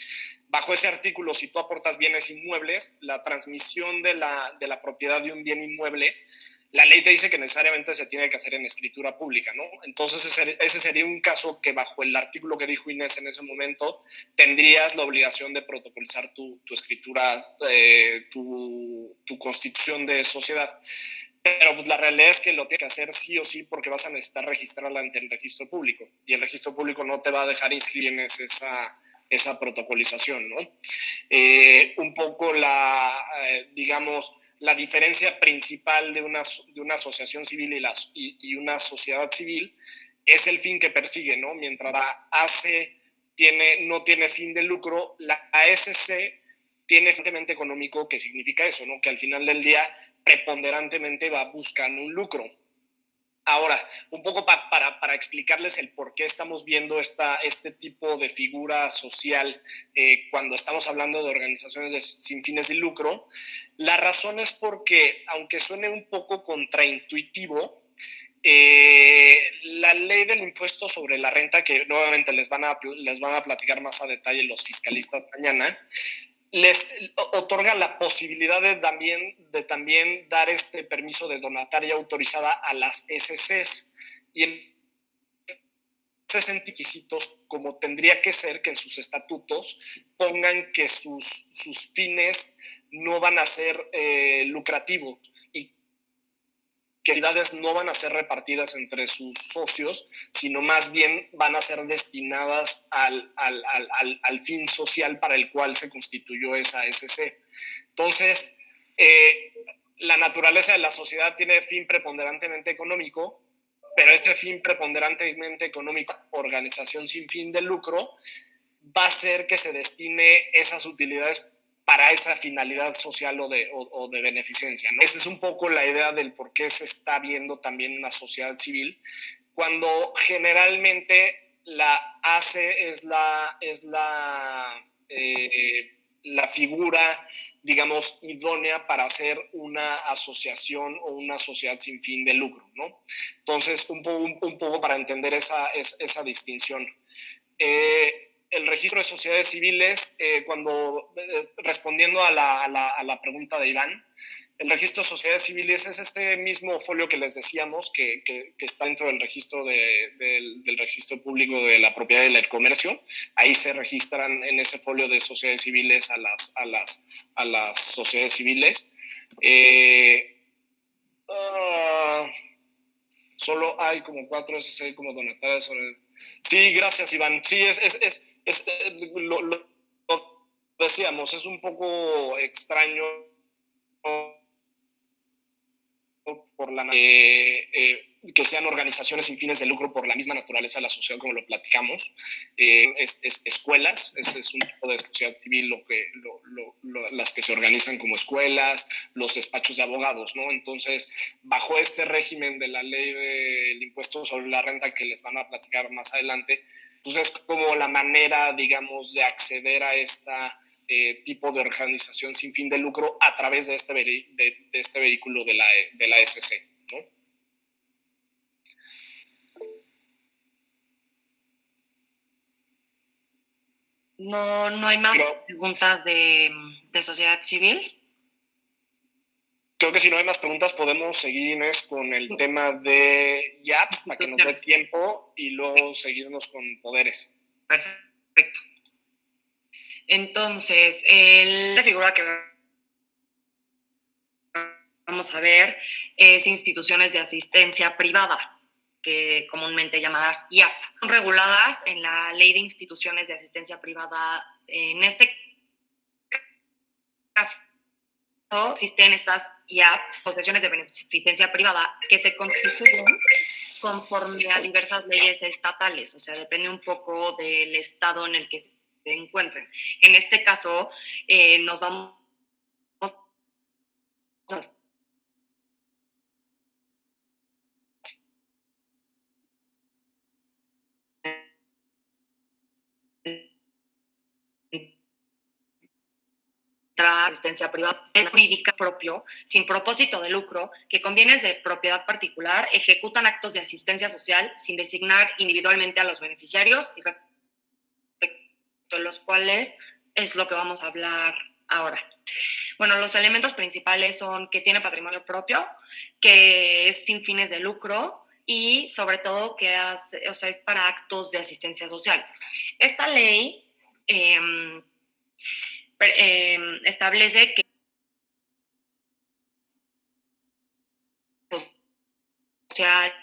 Bajo ese artículo, si tú aportas bienes inmuebles, la transmisión de la propiedad de un bien inmueble, la ley te dice que necesariamente se tiene que hacer en escritura pública, ¿no? Entonces ese sería un caso que bajo el artículo que dijo Inés en ese momento, tendrías la obligación de protocolizar tu escritura, tu constitución de sociedad. Pero pues, la realidad es que lo tienes que hacer sí o sí porque vas a necesitar registrarla ante el registro público y el registro público no te va a dejar inscribir esa protocolización, ¿no? Un poco digamos, la diferencia principal de una asociación civil y una sociedad civil es el fin que persigue, ¿no? Mientras la AC no tiene fin de lucro, la ASC tiene fin económico, que significa eso, ¿no? Que al final del día preponderantemente va buscando un lucro. Ahora, un poco para explicarles el por qué estamos viendo este tipo de figura social cuando estamos hablando de organizaciones sin fines de lucro, la razón es porque, aunque suene un poco contraintuitivo, la ley del impuesto sobre la renta, que nuevamente les van a platicar más a detalle los fiscalistas mañana, les otorga la posibilidad de también dar este permiso de donataria autorizada a las SCs. Y en esos requisitos, como tendría que ser que en sus estatutos pongan que sus fines no van a ser lucrativos y que actividades no van a ser repartidas entre sus socios, sino más bien van a ser destinadas al fin social para el cual se constituyó esa SC. Entonces, la naturaleza de la sociedad tiene fin preponderantemente económico, pero este fin preponderantemente económico, organización sin fin de lucro, va a ser que se destine esas utilidades para esa finalidad social o de beneficencia, ¿no? Esa es un poco la idea del por qué se está viendo también una sociedad civil, cuando generalmente la ACE es la figura, digamos, idónea para hacer una asociación o una sociedad sin fin de lucro, ¿no? Entonces, un poco para entender esa distinción. El registro de sociedades civiles, respondiendo a la pregunta de Iván, el registro de sociedades civiles es este mismo folio que les decíamos que está dentro del registro del registro público de la propiedad y del comercio. Ahí se registran en ese folio de sociedades civiles a las sociedades civiles. Solo hay como 4 SC como donatarias. Sí, gracias, Iván. Sí, lo decíamos, es un poco extraño por que sean organizaciones sin fines de lucro por la misma naturaleza de la sociedad, como lo platicamos. Escuelas, ese es un tipo de sociedad civil, las que se organizan como escuelas, los despachos de abogados, ¿no? Entonces, bajo este régimen de la ley del impuesto sobre la renta que les van a platicar más adelante, pues es como la manera, digamos, de acceder a esta tipo de organización sin fin de lucro a través de este vehículo de la SC, ¿no? No hay más preguntas de sociedad civil. Creo que si no hay más preguntas podemos seguir, Inés, con el tema de IAPS para que nos dé tiempo y luego seguirnos con poderes. Perfecto. Entonces, la figura que vamos a ver es instituciones de asistencia privada, que comúnmente llamadas IAP. Son reguladas en la Ley de Instituciones de Asistencia Privada. En este caso, existen estas IAP, asociaciones de beneficencia privada, que se constituyen conforme a diversas leyes estatales, o sea, depende un poco del estado en el que se encuentren. En este caso, nos vamos a asistencia privada jurídica propio, sin propósito de lucro, que con bienes de propiedad particular ejecutan actos de asistencia social sin designar individualmente a los beneficiarios y respecto a los cuales es lo que vamos a hablar ahora. Bueno, los elementos principales son que tiene patrimonio propio, que es sin fines de lucro y sobre todo que es para actos de asistencia social. Esta ley establece que social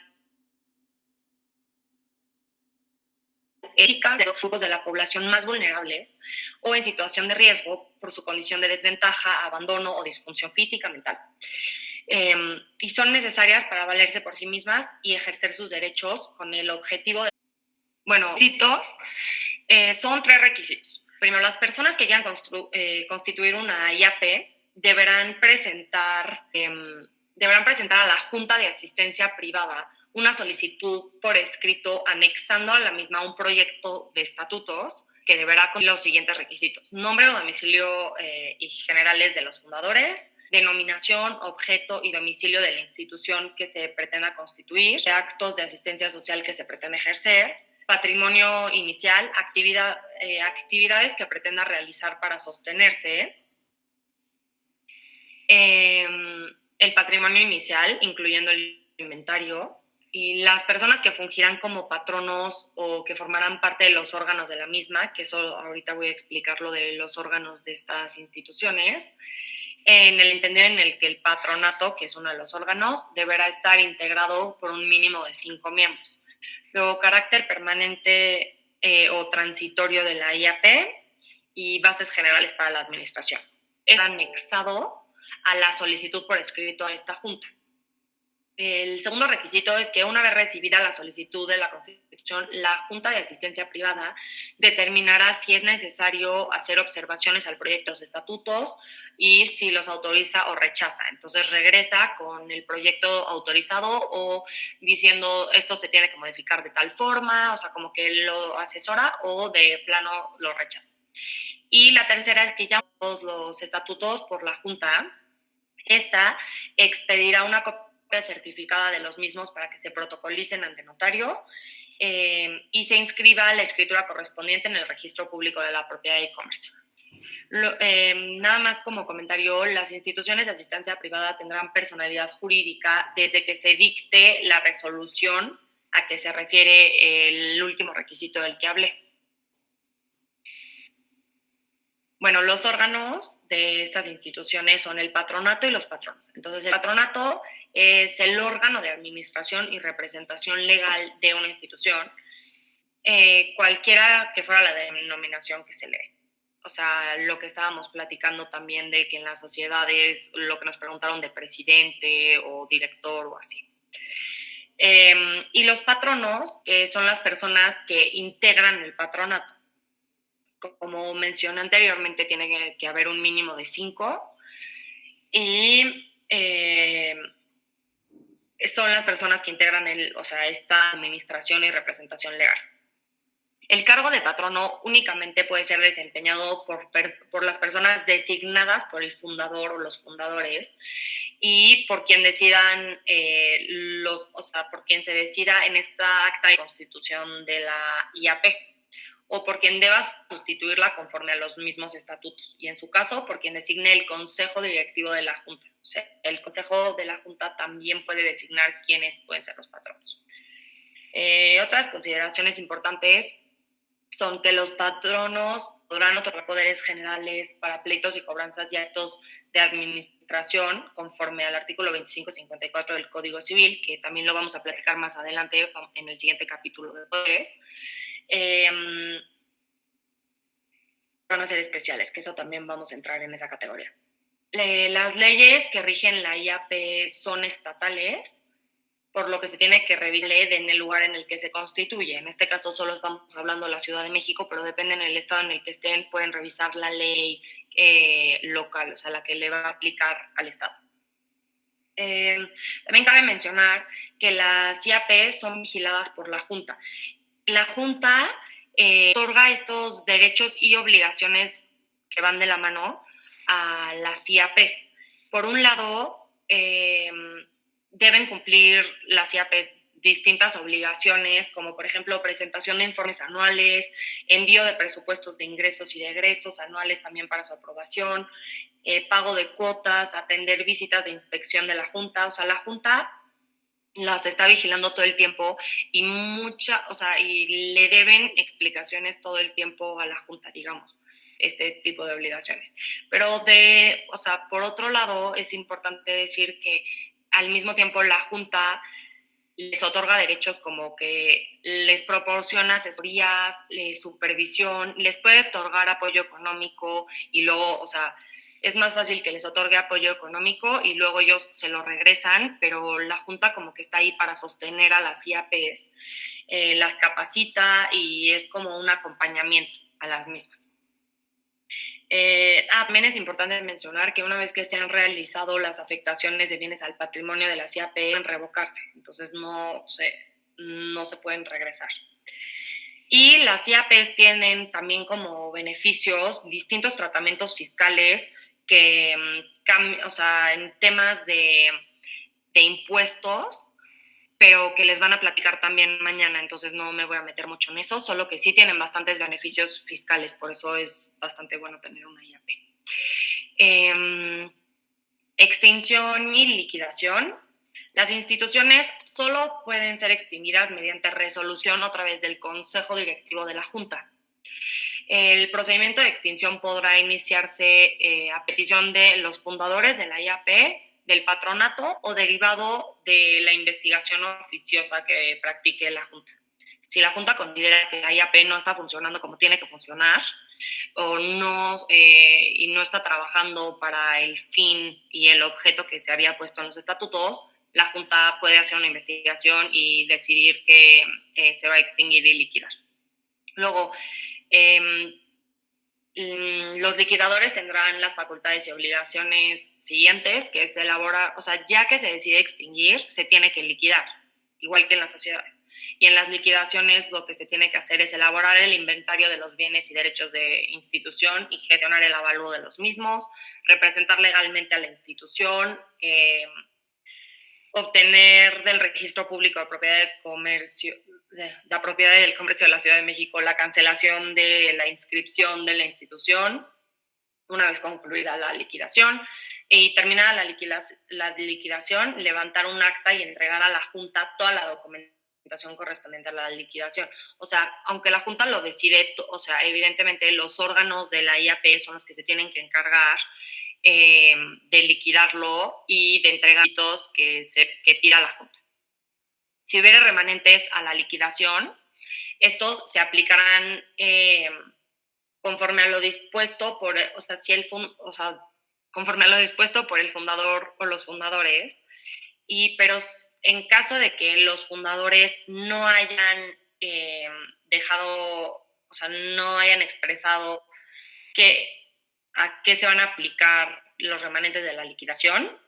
éticas de los grupos de la población más vulnerables o en situación de riesgo por su condición de desventaja, abandono o disfunción física, mental. Y son necesarias para valerse por sí mismas y ejercer sus derechos con el objetivo de... Bueno, requisitos, son 3 requisitos. Primero, las personas que quieran constituir una IAP deberán presentar a la Junta de Asistencia Privada una solicitud por escrito anexando a la misma un proyecto de estatutos que deberá con los siguientes requisitos: nombre o domicilio y generales de los fundadores, denominación, objeto y domicilio de la institución que se pretenda constituir, actos de asistencia social que se pretende ejercer, patrimonio inicial, actividades que pretenda realizar para sostenerse, el patrimonio inicial, incluyendo el inventario, y las personas que fungirán como patronos o que formarán parte de los órganos de la misma, que eso ahorita voy a explicar lo de los órganos de estas instituciones, en el entendido en el que el patronato, que es uno de los órganos, deberá estar integrado por un mínimo de 5 miembros. Luego, carácter permanente o transitorio de la IAP y bases generales para la administración. Es anexado a la solicitud por escrito a esta junta. El segundo requisito es que una vez recibida la solicitud de la Constitución, la Junta de Asistencia Privada determinará si es necesario hacer observaciones al proyecto de los estatutos y si los autoriza o rechaza. Entonces regresa con el proyecto autorizado o diciendo esto se tiene que modificar de tal forma, o sea, como que lo asesora o de plano lo rechaza. Y la tercera es que ya los estatutos por la Junta, esta expedirá una copia certificada de los mismos para que se protocolicen ante notario y se inscriba la escritura correspondiente en el registro público de la propiedad y comercio. Nada más como comentario, las instituciones de asistencia privada tendrán personalidad jurídica desde que se dicte la resolución a que se refiere el último requisito del que hablé. Bueno, los órganos de estas instituciones son el patronato y los patronos. Entonces, el patronato es el órgano de administración y representación legal de una institución, cualquiera que fuera la denominación que se le dé. O sea, lo que estábamos platicando también de que en las sociedades, lo que nos preguntaron de presidente o director o así. Y los patronos, que son las personas que integran el patronato. Como mencioné anteriormente, tiene que haber un mínimo de 5 y son las personas que integran esta administración y representación legal. El cargo de patrono únicamente puede ser desempeñado por las personas designadas por el fundador o los fundadores y por quien decidan por quien se decida en esta acta de constitución de la IAP, o por quien deba sustituirla conforme a los mismos estatutos, y en su caso, por quien designe el Consejo Directivo de la Junta. O sea, el Consejo de la Junta también puede designar quiénes pueden ser los patronos. Otras consideraciones importantes son que los patronos podrán otorgar poderes generales para pleitos y cobranzas y actos de administración conforme al artículo 2554 del Código Civil, que también lo vamos a platicar más adelante en el siguiente capítulo de poderes. Van a ser especiales, que eso también vamos a entrar en esa categoría. Las leyes que rigen la IAP son estatales, por lo que se tiene que revisar en el lugar en el que se constituye. En este caso solo estamos hablando de la Ciudad de México, pero depende del estado en el que estén, pueden revisar la ley local, o sea, la que le va a aplicar al estado. También cabe mencionar que las IAP son vigiladas por la Junta. La Junta otorga estos derechos y obligaciones que van de la mano a las IAPs. Por un lado, deben cumplir las IAPs distintas obligaciones, como por ejemplo presentación de informes anuales, envío de presupuestos de ingresos y de egresos anuales también para su aprobación, pago de cuotas, atender visitas de inspección de la Junta. O sea, la Junta las está vigilando todo el tiempo y y le deben explicaciones todo el tiempo a la Junta, digamos, este tipo de obligaciones. Pero por otro lado, es importante decir que al mismo tiempo la Junta les otorga derechos como que les proporciona asesorías, supervisión, les puede otorgar apoyo económico y luego, es más fácil que les otorgue apoyo económico y luego ellos se lo regresan, pero la Junta como que está ahí para sostener a las IAPs, las capacita y es como un acompañamiento a las mismas. También es importante mencionar que una vez que se han realizado las afectaciones de bienes al patrimonio de las IAP, pueden revocarse, entonces no se pueden regresar. Y las IAPs tienen también como beneficios distintos tratamientos fiscales que, en temas de impuestos, pero que les van a platicar también mañana, entonces no me voy a meter mucho en eso, solo que sí tienen bastantes beneficios fiscales, por eso es bastante bueno tener una IAP. Extinción y liquidación. Las instituciones solo pueden ser extinguidas mediante resolución a través del Consejo Directivo de la Junta. El procedimiento de extinción podrá iniciarse a petición de los fundadores de la IAP, del patronato o derivado de la investigación oficiosa que practique la Junta. Si la Junta considera que la IAP no está funcionando como tiene que funcionar o y no está trabajando para el fin y el objeto que se había puesto en los estatutos, la Junta puede hacer una investigación y decidir que se va a extinguir y liquidar. Luego, los liquidadores tendrán las facultades y obligaciones siguientes, que es elaborar, ya que se decide extinguir, se tiene que liquidar, igual que en las sociedades. Y en las liquidaciones lo que se tiene que hacer es elaborar el inventario de los bienes y derechos de institución y gestionar el avalúo de los mismos, representar legalmente a la institución, obtener del Registro Público de Propiedad del Comercio, de la Propiedad del Comercio de la Ciudad de México, la cancelación de la inscripción de la institución una vez concluida la liquidación, y terminada la liquidación, levantar un acta y entregar a la Junta toda la documentación correspondiente a la liquidación. Aunque la Junta lo decide, evidentemente los órganos de la IAP son los que se tienen que encargar de liquidarlo y de entregar los que pida la Junta. Si hubiera remanentes a la liquidación, estos se aplicarán conforme a lo dispuesto conforme a lo dispuesto por el fundador o los fundadores, pero en caso de que los fundadores no hayan no hayan expresado a qué se van a aplicar los remanentes de la liquidación,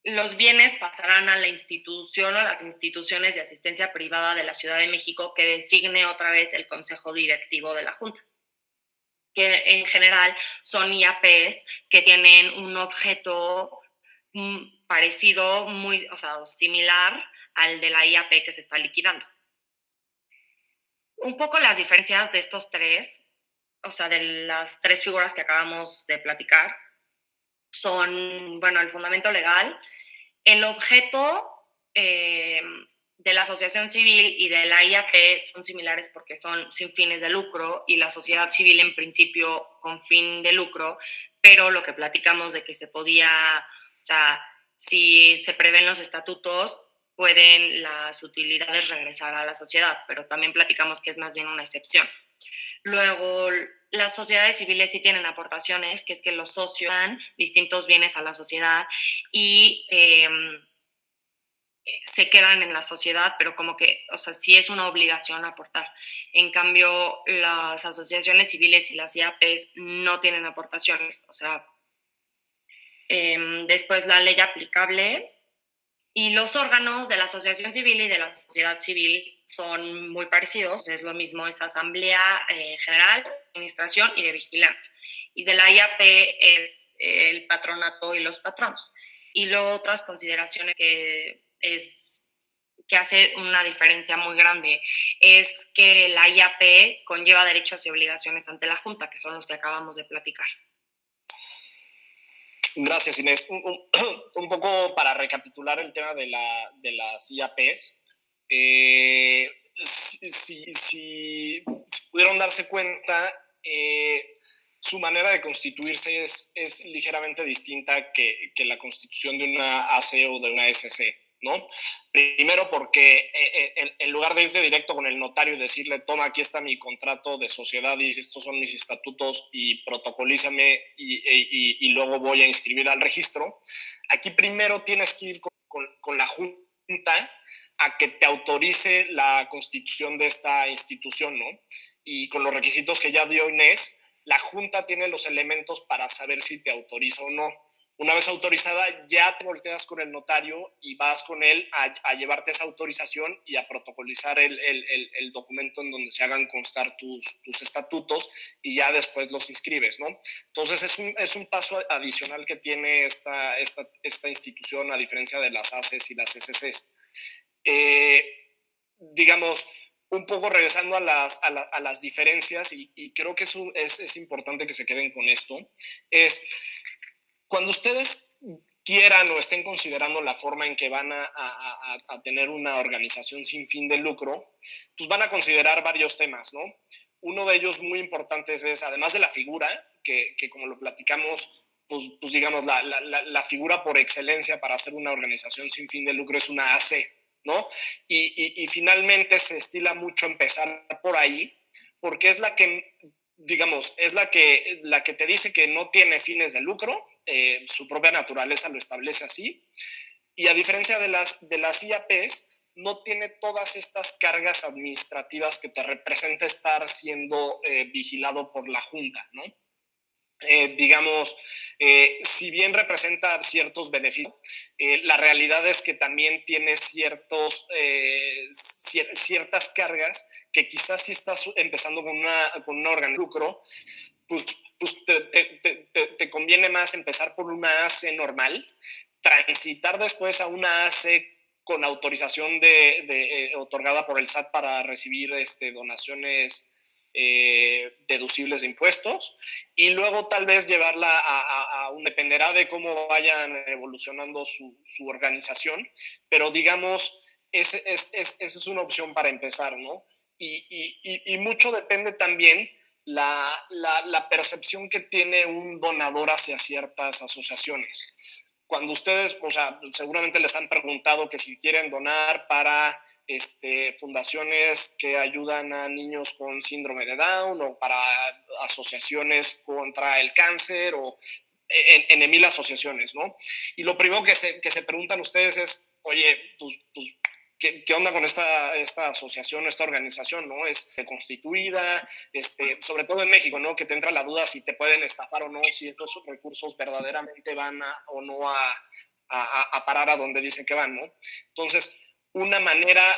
los bienes pasarán a la institución o las instituciones de asistencia privada de la Ciudad de México que designe otra vez el Consejo Directivo de la Junta, que en general son IAPs que tienen un objeto parecido, similar al de la IAP que se está liquidando. Un poco las diferencias de estos tres, de las tres figuras que acabamos de platicar, son, el fundamento legal, el objeto de la asociación civil y de la IAP son similares porque son sin fines de lucro y la sociedad civil en principio con fin de lucro, pero lo que platicamos de que se podía, si se prevén los estatutos, pueden las utilidades regresar a la sociedad, pero también platicamos que es más bien una excepción. Luego, las sociedades civiles sí tienen aportaciones, que es que los socios dan distintos bienes a la sociedad y se quedan en la sociedad, pero sí es una obligación aportar. En cambio, las asociaciones civiles y las IAPs no tienen aportaciones. Después la ley aplicable y los órganos de la asociación civil y de la sociedad civil son muy parecidos, es lo mismo, es asamblea general, administración y de vigilante. Y de la IAP es el patronato y los patronos. Y luego otras consideraciones que hace una diferencia muy grande es que la IAP conlleva derechos y obligaciones ante la Junta, que son los que acabamos de platicar. Gracias, Inés. Un poco para recapitular el tema de las IAPs. Si pudieron darse cuenta, su manera de constituirse es ligeramente distinta que la constitución de una AC o de una SC, ¿no? Primero porque en lugar de irte directo con el notario y decirle, toma, aquí está mi contrato de sociedad y estos son mis estatutos y protocolízame y luego voy a inscribir al registro, aquí primero tienes que ir con la Junta a que te autorice la constitución de esta institución, ¿no? Y con los requisitos que ya dio Inés, la Junta tiene los elementos para saber si te autoriza o no. Una vez autorizada, ya te volteas con el notario y vas con él a llevarte esa autorización y a protocolizar el documento en donde se hagan constar tus estatutos y ya después los inscribes, ¿no? Entonces es un paso adicional que tiene esta institución a diferencia de las ACES y las SCs. Digamos, un poco regresando a las diferencias, y creo que es importante que se queden con esto, es cuando ustedes quieran o estén considerando la forma en que van a tener una organización sin fin de lucro, pues van a considerar varios temas, ¿no? Uno de ellos muy importantes es, además de la figura, que como lo platicamos, pues digamos, la figura por excelencia para hacer una organización sin fin de lucro es una AC, ¿no? Y finalmente se estila mucho empezar por ahí, porque es la que, digamos, es la que te dice que no tiene fines de lucro, su propia naturaleza lo establece así, y a diferencia de las IAPs, no tiene todas estas cargas administrativas que te representa estar siendo vigilado por la Junta, ¿no? Digamos, si bien representa ciertos beneficios, la realidad es que también tiene ciertas cargas que quizás si estás empezando con una organización de lucro, pues te conviene más empezar por una AC normal, transitar después a una AC con autorización otorgada por el SAT para recibir donaciones deducibles de impuestos, y luego tal vez llevarla dependerá de cómo vayan evolucionando su organización, pero digamos, esa es una opción para empezar, ¿no? Y mucho depende también la percepción que tiene un donador hacia ciertas asociaciones. Cuando ustedes, o sea, seguramente les han preguntado que si quieren donar para fundaciones que ayudan a niños con síndrome de Down o para asociaciones contra el cáncer o en mil asociaciones, ¿no? Y lo primero que se preguntan ustedes es, oye, pues ¿qué onda con esta asociación o esta organización, ¿no? Es constituida, sobre todo en México, ¿no? Que te entra la duda si te pueden estafar o no, si estos recursos verdaderamente van o no a parar a donde dicen que van, ¿no? Entonces, una manera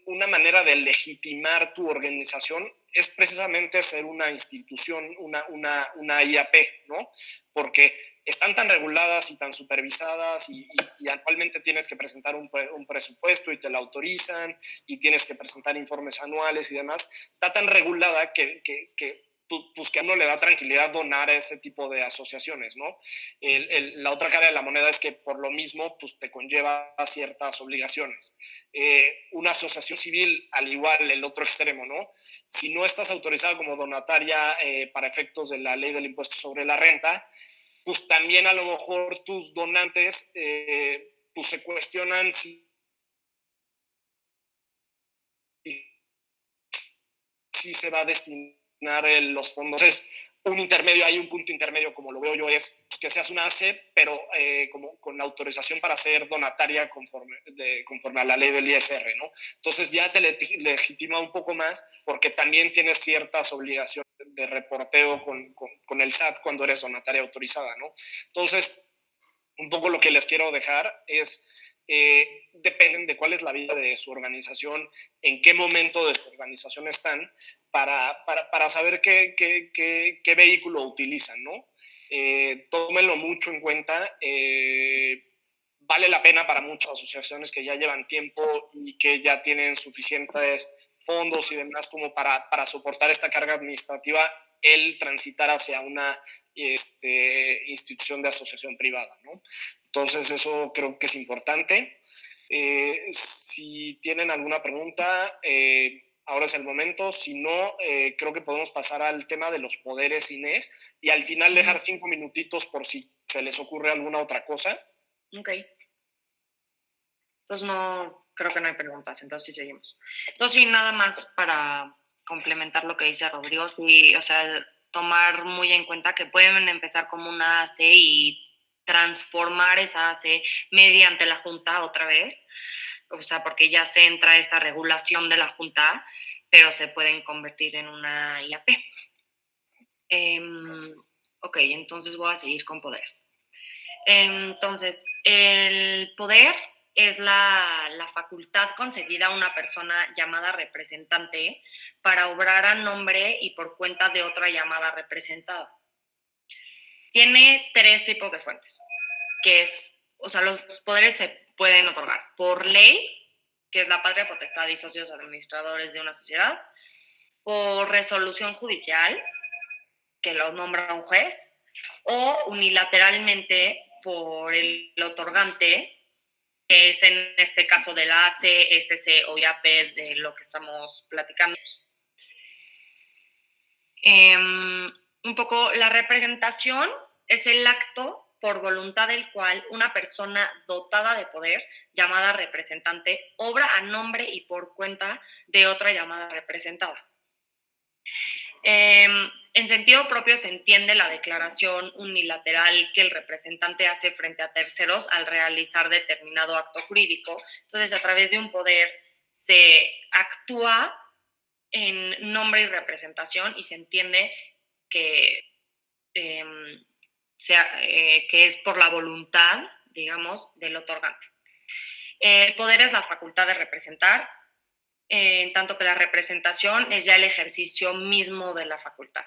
una manera de legitimar tu organización es precisamente ser una institución, una IAP, ¿no? Porque están tan reguladas y tan supervisadas y actualmente tienes que presentar un presupuesto y te lo autorizan y tienes que presentar informes anuales y demás, está tan regulada que pues que a uno le da tranquilidad donar a ese tipo de asociaciones, ¿no? La otra cara de la moneda es que por lo mismo pues te conlleva a ciertas obligaciones. Una asociación civil, al igual el otro extremo, ¿no? Si no estás autorizada como donataria para efectos de la ley del impuesto sobre la renta, pues también a lo mejor tus donantes pues se cuestionan si se va a destinar los fondos. Entonces, hay un punto intermedio, como lo veo yo, es que seas una AC, pero como con la autorización para ser donataria conforme a la ley del ISR, ¿no? Entonces ya te legitima un poco más porque también tienes ciertas obligaciones de reporteo con el SAT cuando eres donataria autorizada, ¿no? Entonces, un poco lo que les quiero dejar es dependen de cuál es la vida de su organización, en qué momento de su organización están, para saber qué vehículo utilizan, ¿no? Tómenlo mucho en cuenta. Vale la pena para muchas asociaciones que ya llevan tiempo y que ya tienen suficientes fondos y demás como para soportar esta carga administrativa, el transitar hacia una institución de asociación privada, ¿no? Entonces eso creo que es importante. Si tienen alguna pregunta, ahora es el momento. Si no, creo que podemos pasar al tema de los poderes, Inés, y al final dejar 5 minutitos por si se les ocurre alguna otra cosa. Ok. Entonces creo que no hay preguntas, entonces sí seguimos. Entonces sí, nada más para complementar lo que dice Rodrigo, sí, o sea, tomar muy en cuenta que pueden empezar como una AC y transformar esa AC mediante la Junta otra vez, o sea, porque ya se entra esta regulación de la Junta, pero se pueden convertir en una IAP. Ok, entonces voy a seguir con poderes. Entonces, el poder es la facultad concedida a una persona llamada representante para obrar a nombre y por cuenta de otra llamada representada. Tiene 3 tipos de fuentes, que es, o sea, los poderes se pueden otorgar por ley, que es la patria potestad y socios administradores de una sociedad, por resolución judicial, que lo nombra un juez, o unilateralmente por el otorgante, que es en este caso de la AC, SC o IAP de lo que estamos platicando. Un poco la representación es el acto por voluntad del cual una persona dotada de poder, llamada representante, obra a nombre y por cuenta de otra llamada representada. En sentido propio se entiende la declaración unilateral que el representante hace frente a terceros al realizar determinado acto jurídico. Entonces, a través de un poder se actúa en nombre y representación y se entiende que, que es por la voluntad, digamos, del otorgante. El poder es la facultad de representar, en tanto que la representación es ya el ejercicio mismo de la facultad.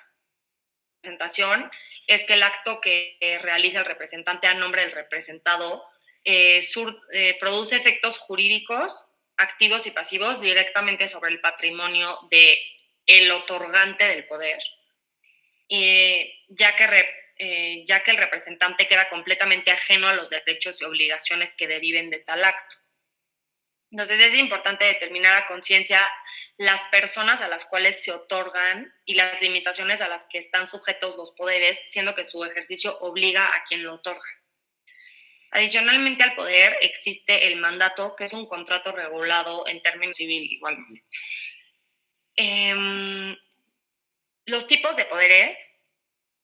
La representación es que el acto que realiza el representante a nombre del representado produce efectos jurídicos activos y pasivos directamente sobre el patrimonio del otorgante del poder, ya que el representante queda completamente ajeno a los derechos y obligaciones que deriven de tal acto. Entonces es importante determinar a conciencia las personas a las cuales se otorgan y las limitaciones a las que están sujetos los poderes, siendo que su ejercicio obliga a quien lo otorga. Adicionalmente al poder existe el mandato, que es un contrato regulado en términos civil igualmente. Los tipos de poderes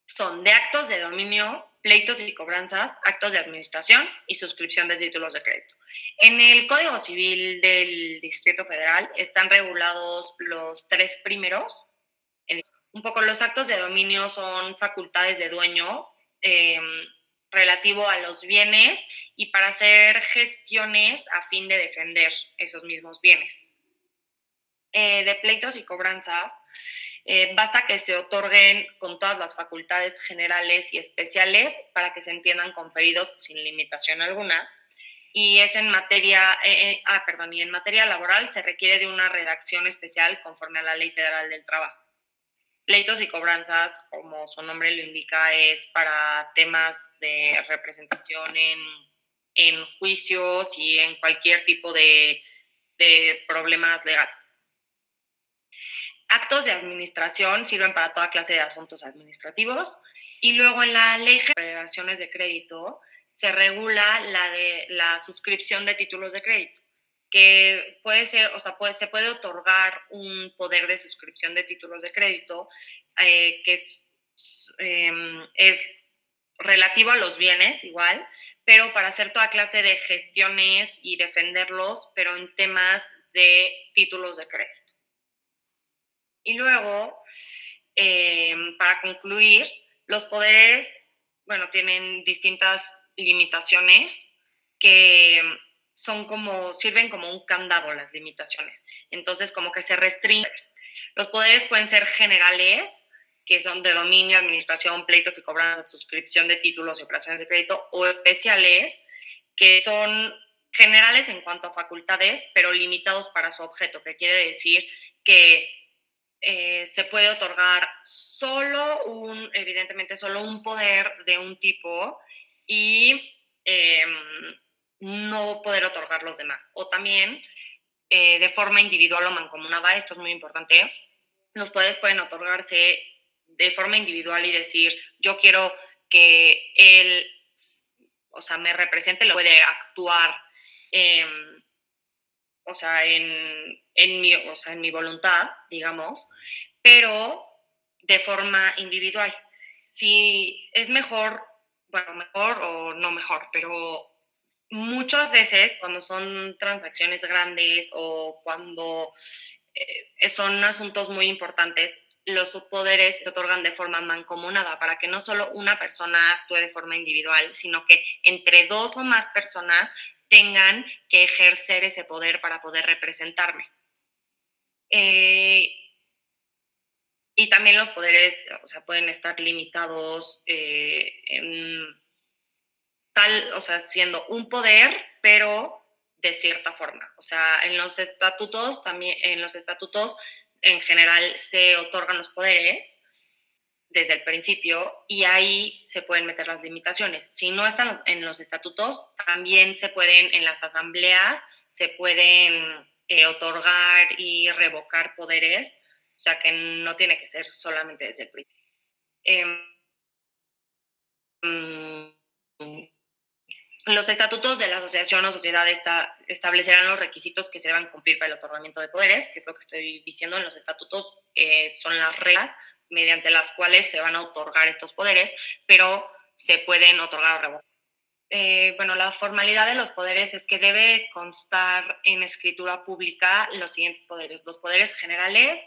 son de actos de dominio, pleitos y cobranzas, actos de administración y suscripción de títulos de crédito. En el Código Civil del Distrito Federal están regulados los 3 primeros. Un poco los actos de dominio son facultades de dueño relativo a los bienes y para hacer gestiones a fin de defender esos mismos bienes. De pleitos y cobranzas, basta que se otorguen con todas las facultades generales y especiales para que se entiendan conferidos sin limitación alguna. Y es en materia, y en materia laboral se requiere de una redacción especial conforme a la Ley Federal del Trabajo. Pleitos y cobranzas, como su nombre lo indica, es para temas de representación en juicios y en cualquier tipo de problemas legales. Actos de administración sirven para toda clase de asuntos administrativos. Y luego en la Ley de Operaciones de Crédito se regula la suscripción de títulos de crédito, que puede ser, o sea, se puede otorgar un poder de suscripción de títulos de crédito que es relativo a los bienes igual, pero para hacer toda clase de gestiones y defenderlos, pero en temas de títulos de crédito. Y luego, para concluir, los poderes, tienen distintas limitaciones que sirven como un candado las limitaciones. Entonces, como que se restringen. Los poderes pueden ser generales, que son de dominio, administración, pleitos y cobranzas, suscripción de títulos y operaciones de crédito, o especiales, que son generales en cuanto a facultades, pero limitados para su objeto, que quiere decir que se puede otorgar evidentemente solo un poder de un tipo y no poder otorgar los demás. O también de forma individual o mancomunada, esto es muy importante, los poderes pueden otorgarse de forma individual y decir, yo quiero que él, o sea, me represente, lo puede actuar, o sea, en mi voluntad, digamos, pero de forma individual. Si es mejor, bueno, mejor o no mejor, pero muchas veces cuando son transacciones grandes o cuando son asuntos muy importantes, los poderes se otorgan de forma mancomunada para que no solo una persona actúe de forma individual, sino que entre dos o más personas tengan que ejercer ese poder para poder representarme. Y también los poderes, o sea, pueden estar limitados o sea, siendo un poder, pero de cierta forma. O sea, en los estatutos en general se otorgan los poderes desde el principio y ahí se pueden meter las limitaciones. Si no están en los estatutos, también se pueden, en las asambleas, se pueden otorgar y revocar poderes, o sea que no tiene que ser solamente desde el principio. Los estatutos de la asociación o sociedad establecerán los requisitos que se deban cumplir para el otorgamiento de poderes, que es lo que estoy diciendo. En los estatutos son las reglas mediante las cuales se van a otorgar estos poderes, pero se pueden otorgar o revocar. Bueno, la formalidad de los poderes es que debe constar en escritura pública los siguientes poderes. Los poderes generales,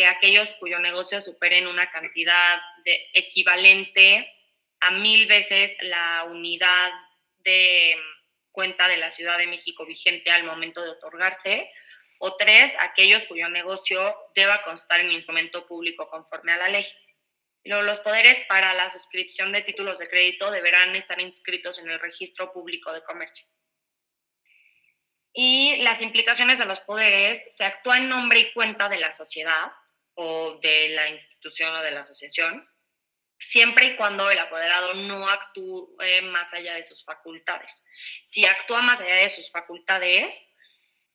aquellos cuyo negocio superen una cantidad equivalente a 1000 veces la unidad de cuenta de la Ciudad de México vigente al momento de otorgarse, o 3, aquellos cuyo negocio deba constar en instrumento público conforme a la ley. Los poderes para la suscripción de títulos de crédito deberán estar inscritos en el Registro Público de Comercio. Y las implicaciones de los poderes: se actúa en nombre y cuenta de la sociedad o de la institución o de la asociación, siempre y cuando el apoderado no actúe más allá de sus facultades. Si actúa más allá de sus facultades,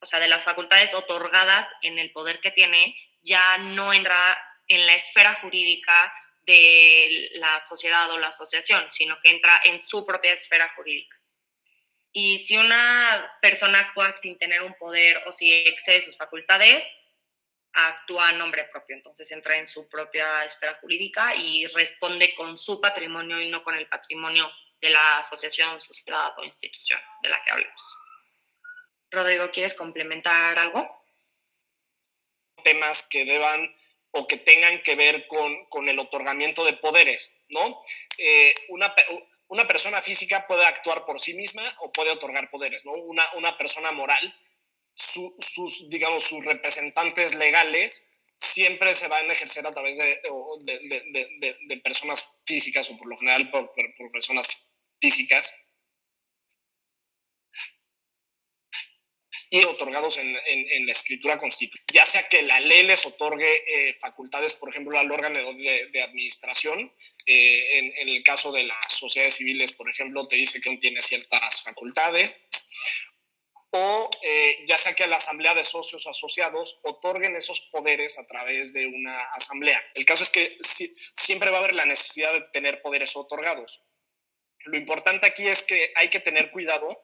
o sea, de las facultades otorgadas en el poder que tiene, ya no entra en la esfera jurídica de la sociedad o la asociación, sino que entra en su propia esfera jurídica. Y si una persona actúa sin tener un poder o si excede sus facultades, actúa a nombre propio, entonces entra en su propia esfera jurídica y responde con su patrimonio y no con el patrimonio de la asociación, sociedad o institución de la que hablemos. Rodrigo, ¿quieres complementar algo? Temas que deban o que tengan que ver con el otorgamiento de poderes, ¿no? Una persona física puede actuar por sí misma o puede otorgar poderes, ¿no? Una persona moral, sus representantes legales siempre se van a ejercer a través de personas físicas o por lo general por personas físicas y otorgados en la escritura constitucional, ya sea que la ley les otorgue facultades, por ejemplo, al órgano de administración. En el caso de las sociedades civiles, por ejemplo, te dice que tiene ciertas facultades, o ya sea que a la asamblea de socios asociados otorguen esos poderes a través de una asamblea. El caso es que siempre va a haber la necesidad de tener poderes otorgados. Lo importante aquí es que hay que tener cuidado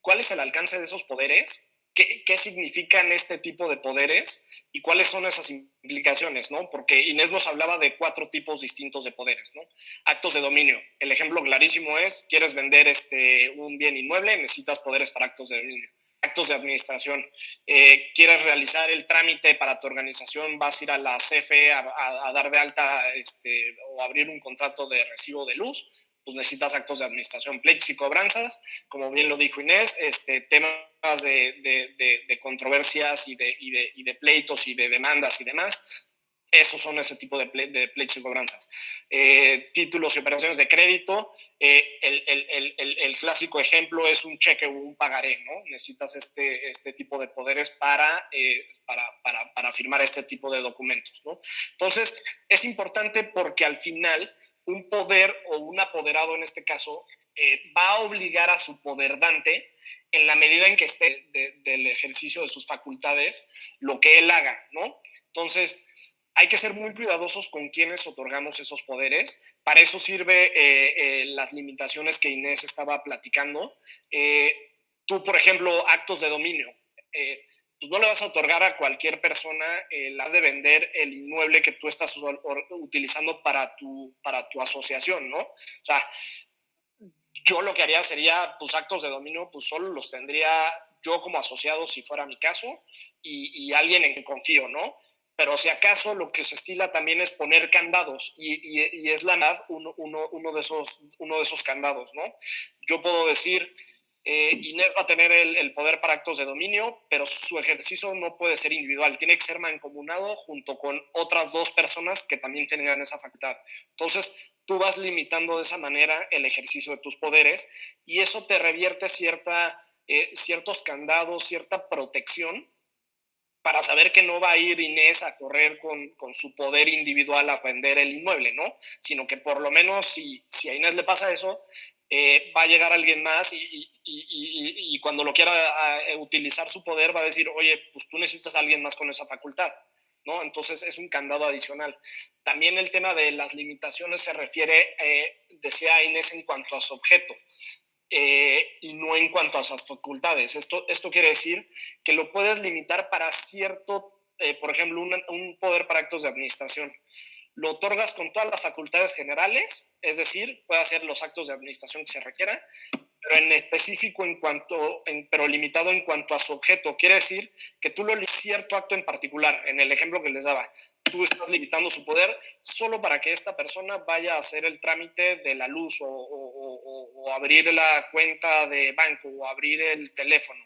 cuál es el alcance de esos poderes, qué significan este tipo de poderes y cuáles son esas implicaciones, ¿no? Porque Inés nos hablaba de 4 tipos distintos de poderes, ¿no? Actos de dominio. El ejemplo clarísimo es: quieres vender un bien inmueble, necesitas poderes para actos de dominio. Actos de administración. Quieres realizar el trámite para tu organización, vas a ir a la CFE a dar de alta o abrir un contrato de recibo de luz, pues necesitas actos de administración, pleitos y cobranzas, como bien lo dijo Inés, temas de controversias y de pleitos y de demandas y demás. Esos son ese tipo de pleitos y cobranzas. Títulos y operaciones de crédito. El clásico ejemplo es un cheque o un pagaré, ¿no? Necesitas este tipo de poderes para firmar este tipo de documentos, ¿no? Entonces, es importante porque al final un poder o un apoderado en este caso va a obligar a su poderdante en la medida en que esté del ejercicio de sus facultades lo que él haga, ¿no? Entonces, hay que ser muy cuidadosos con quienes otorgamos esos poderes. Para eso sirve las limitaciones que Inés estaba platicando. Tú, por ejemplo, actos de dominio. Pues no le vas a otorgar a cualquier persona la de vender el inmueble que tú estás utilizando para tu asociación, ¿no? O sea, yo lo que haría sería, pues actos de dominio, pues solo los tendría yo como asociado si fuera mi caso y alguien en quien confío, ¿no? Pero si acaso lo que se estila también es poner candados y es la NAD uno de esos candados, ¿no? Yo puedo decir, Inés va a tener el poder para actos de dominio, pero su ejercicio no puede ser individual, tiene que ser mancomunado junto con otras 2 personas que también tengan esa facultad. Entonces, tú vas limitando de esa manera el ejercicio de tus poderes y eso te revierte ciertos candados, cierta protección para saber que no va a ir Inés a correr con su poder individual a vender el inmueble, ¿no? Sino que por lo menos si a Inés le pasa eso, va a llegar alguien más y cuando lo quiera utilizar su poder va a decir, oye, pues tú necesitas a alguien más con esa facultad, ¿no? Entonces es un candado adicional. También el tema de las limitaciones se refiere, decía Inés, en cuanto a su objeto. Y no en cuanto a sus facultades. Esto quiere decir que lo puedes limitar para cierto, por ejemplo, un poder para actos de administración. Lo otorgas con todas las facultades generales, es decir, puede hacer los actos de administración que se requieran, pero en específico pero limitado en cuanto a su objeto. Quiere decir que tú lo limitas cierto acto en particular, en el ejemplo que les daba. Tú estás limitando su poder solo para que esta persona vaya a hacer el trámite de la luz o abrir la cuenta de banco o abrir el teléfono.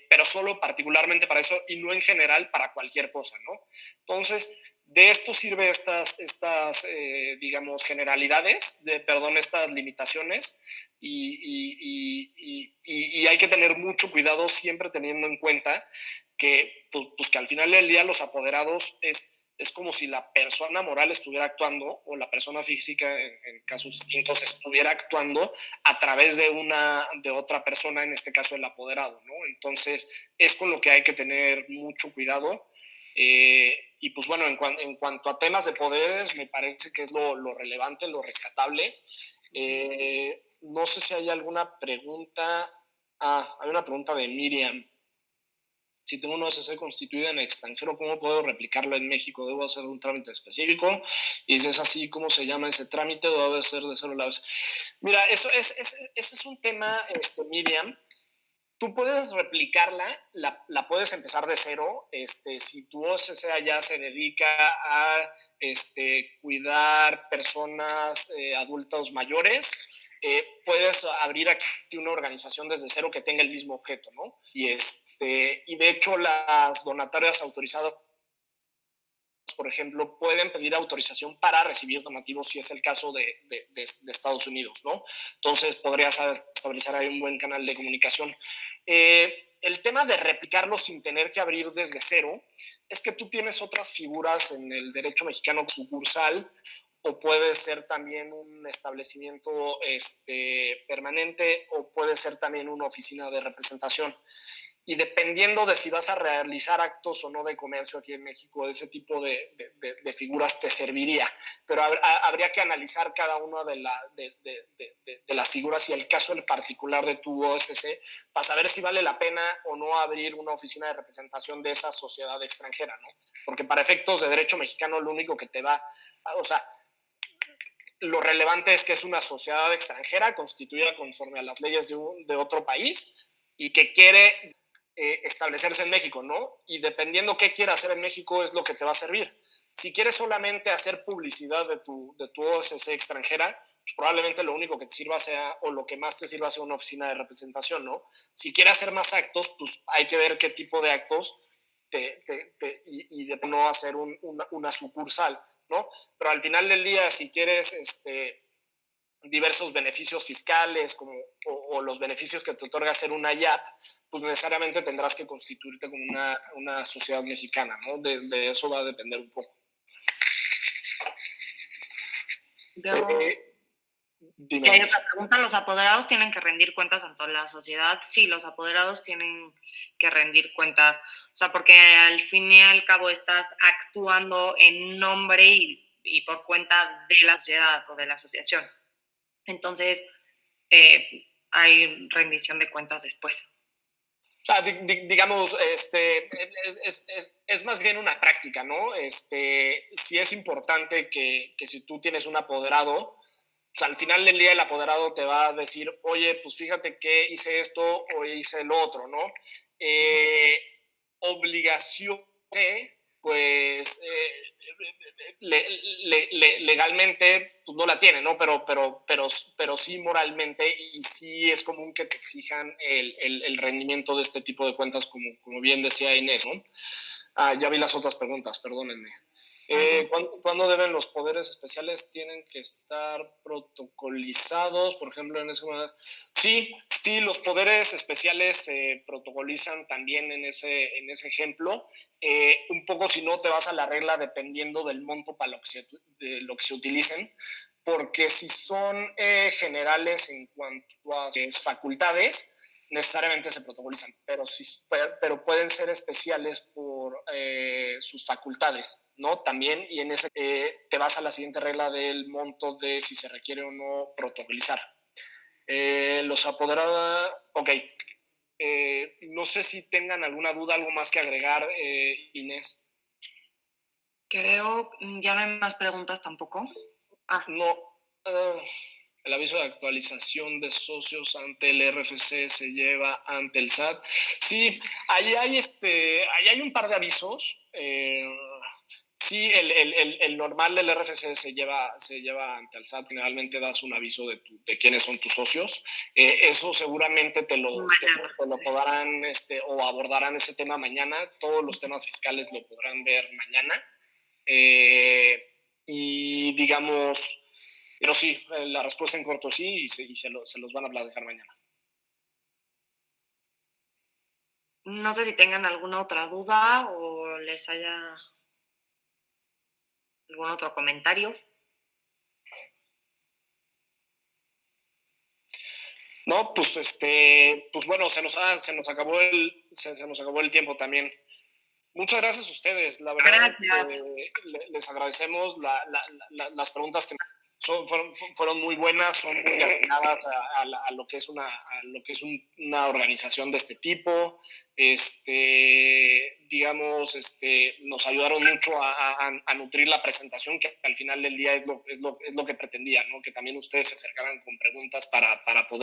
Pero solo particularmente para eso y no en general para cualquier cosa, ¿no? Entonces, de esto sirve estas digamos, generalidades, estas limitaciones y hay que tener mucho cuidado siempre teniendo en cuenta que, pues que al final del día los apoderados es como si la persona moral estuviera actuando o la persona física en casos distintos estuviera actuando a través de otra persona, en este caso el apoderado, ¿no? Entonces es con lo que hay que tener mucho cuidado. Y pues bueno, en cuanto a temas de poderes, me parece que es lo relevante, lo rescatable. No sé si hay alguna pregunta. Hay una pregunta de Miriam. Si tengo un OSC constituido en extranjero, ¿cómo puedo replicarlo en México? ¿Debo hacer un trámite específico? Y si es así, ¿cómo se llama ese trámite? ¿O debe ser de cero la vez? Mira, ese es un tema, Miriam. Tú puedes replicarla, la puedes empezar de cero. Si tu OSC ya se dedica a cuidar personas adultos mayores, puedes abrir aquí una organización desde cero que tenga el mismo objeto, ¿no? Y de hecho las donatarias autorizadas, por ejemplo, pueden pedir autorización para recibir donativos si es el caso de Estados Unidos, ¿no? Entonces podrías establecer ahí un buen canal de comunicación. El tema de replicarlo sin tener que abrir desde cero es que tú tienes otras figuras en el derecho mexicano sucursal o puede ser también un establecimiento permanente o puede ser también una oficina de representación. Y dependiendo de si vas a realizar actos o no de comercio aquí en México, ese tipo de figuras te serviría. Pero habría que analizar cada una de las figuras y el caso en particular de tu OSC para saber si vale la pena o no abrir una oficina de representación de esa sociedad extranjera, ¿no? Porque para efectos de derecho mexicano lo único que te va, o sea, lo relevante es que es una sociedad extranjera constituida conforme a las leyes de otro país y que quiere establecerse en México, ¿no? Y dependiendo qué quiera hacer en México es lo que te va a servir. Si quieres solamente hacer publicidad de tu OSC extranjera, pues probablemente lo único que te sirva sea, o lo que más te sirva sea una oficina de representación, ¿no? Si quieres hacer más actos, pues hay que ver qué tipo de actos y de no hacer una sucursal, ¿no? Pero al final del día, si quieres diversos beneficios fiscales o los beneficios que te otorga ser una IAP, pues necesariamente tendrás que constituirte como una sociedad mexicana, ¿no? De eso va a depender un poco. Y hay otra pregunta, ¿los apoderados tienen que rendir cuentas ante la sociedad? Sí, los apoderados tienen que rendir cuentas, o sea, porque al fin y al cabo estás actuando en nombre y por cuenta de la sociedad o de la asociación. Entonces, hay rendición de cuentas después. O sea, digamos, es más bien una práctica, ¿no? Sí es importante que si tú tienes un apoderado, pues al final del día el apoderado te va a decir, oye, pues fíjate que hice esto o hice lo otro, ¿no? Obligación, pues legalmente pues no la tiene, ¿no? Pero sí moralmente, y sí es común que te exijan el rendimiento de este tipo de cuentas, como bien decía Inés, ¿no? Ya vi las otras preguntas, perdónenme. ¿Cuándo deben los poderes especiales? ¿Tienen que estar protocolizados? Por ejemplo, en ese momento. Sí, los poderes especiales se protocolizan también en ese ejemplo. Un poco si no te vas a la regla dependiendo del monto para lo que se utilicen, porque si son generales en cuanto a facultades, necesariamente se protocolizan, pero pueden ser especiales por sus facultades, ¿no? También, y en ese te vas a la siguiente regla del monto de si se requiere o no protocolizar. Los apoderados, ok. No sé si tengan alguna duda, algo más que agregar, Inés. Creo, ya no hay más preguntas tampoco. No. El aviso de actualización de socios ante el RFC se lleva ante el SAT. Sí, ahí hay un par de avisos. Sí, el normal del RFC se lleva ante el SAT. Generalmente das un aviso de quiénes son tus socios. Eso seguramente te lo podrán o abordarán ese tema mañana. Todos los temas fiscales lo podrán ver mañana. Y digamos... Pero sí, la respuesta en corto sí, y se los van a platicar mañana. No sé si tengan alguna otra duda o les haya algún otro comentario. No, pues pues bueno, se nos acabó el tiempo también. Muchas gracias a ustedes, la verdad. Les agradecemos las preguntas que fueron muy buenas, son muy atinadas a lo que es una organización de este tipo. Digamos, nos ayudaron mucho a nutrir la presentación, que al final del día es lo que pretendía, ¿no? Que también ustedes se acercaran con preguntas para poder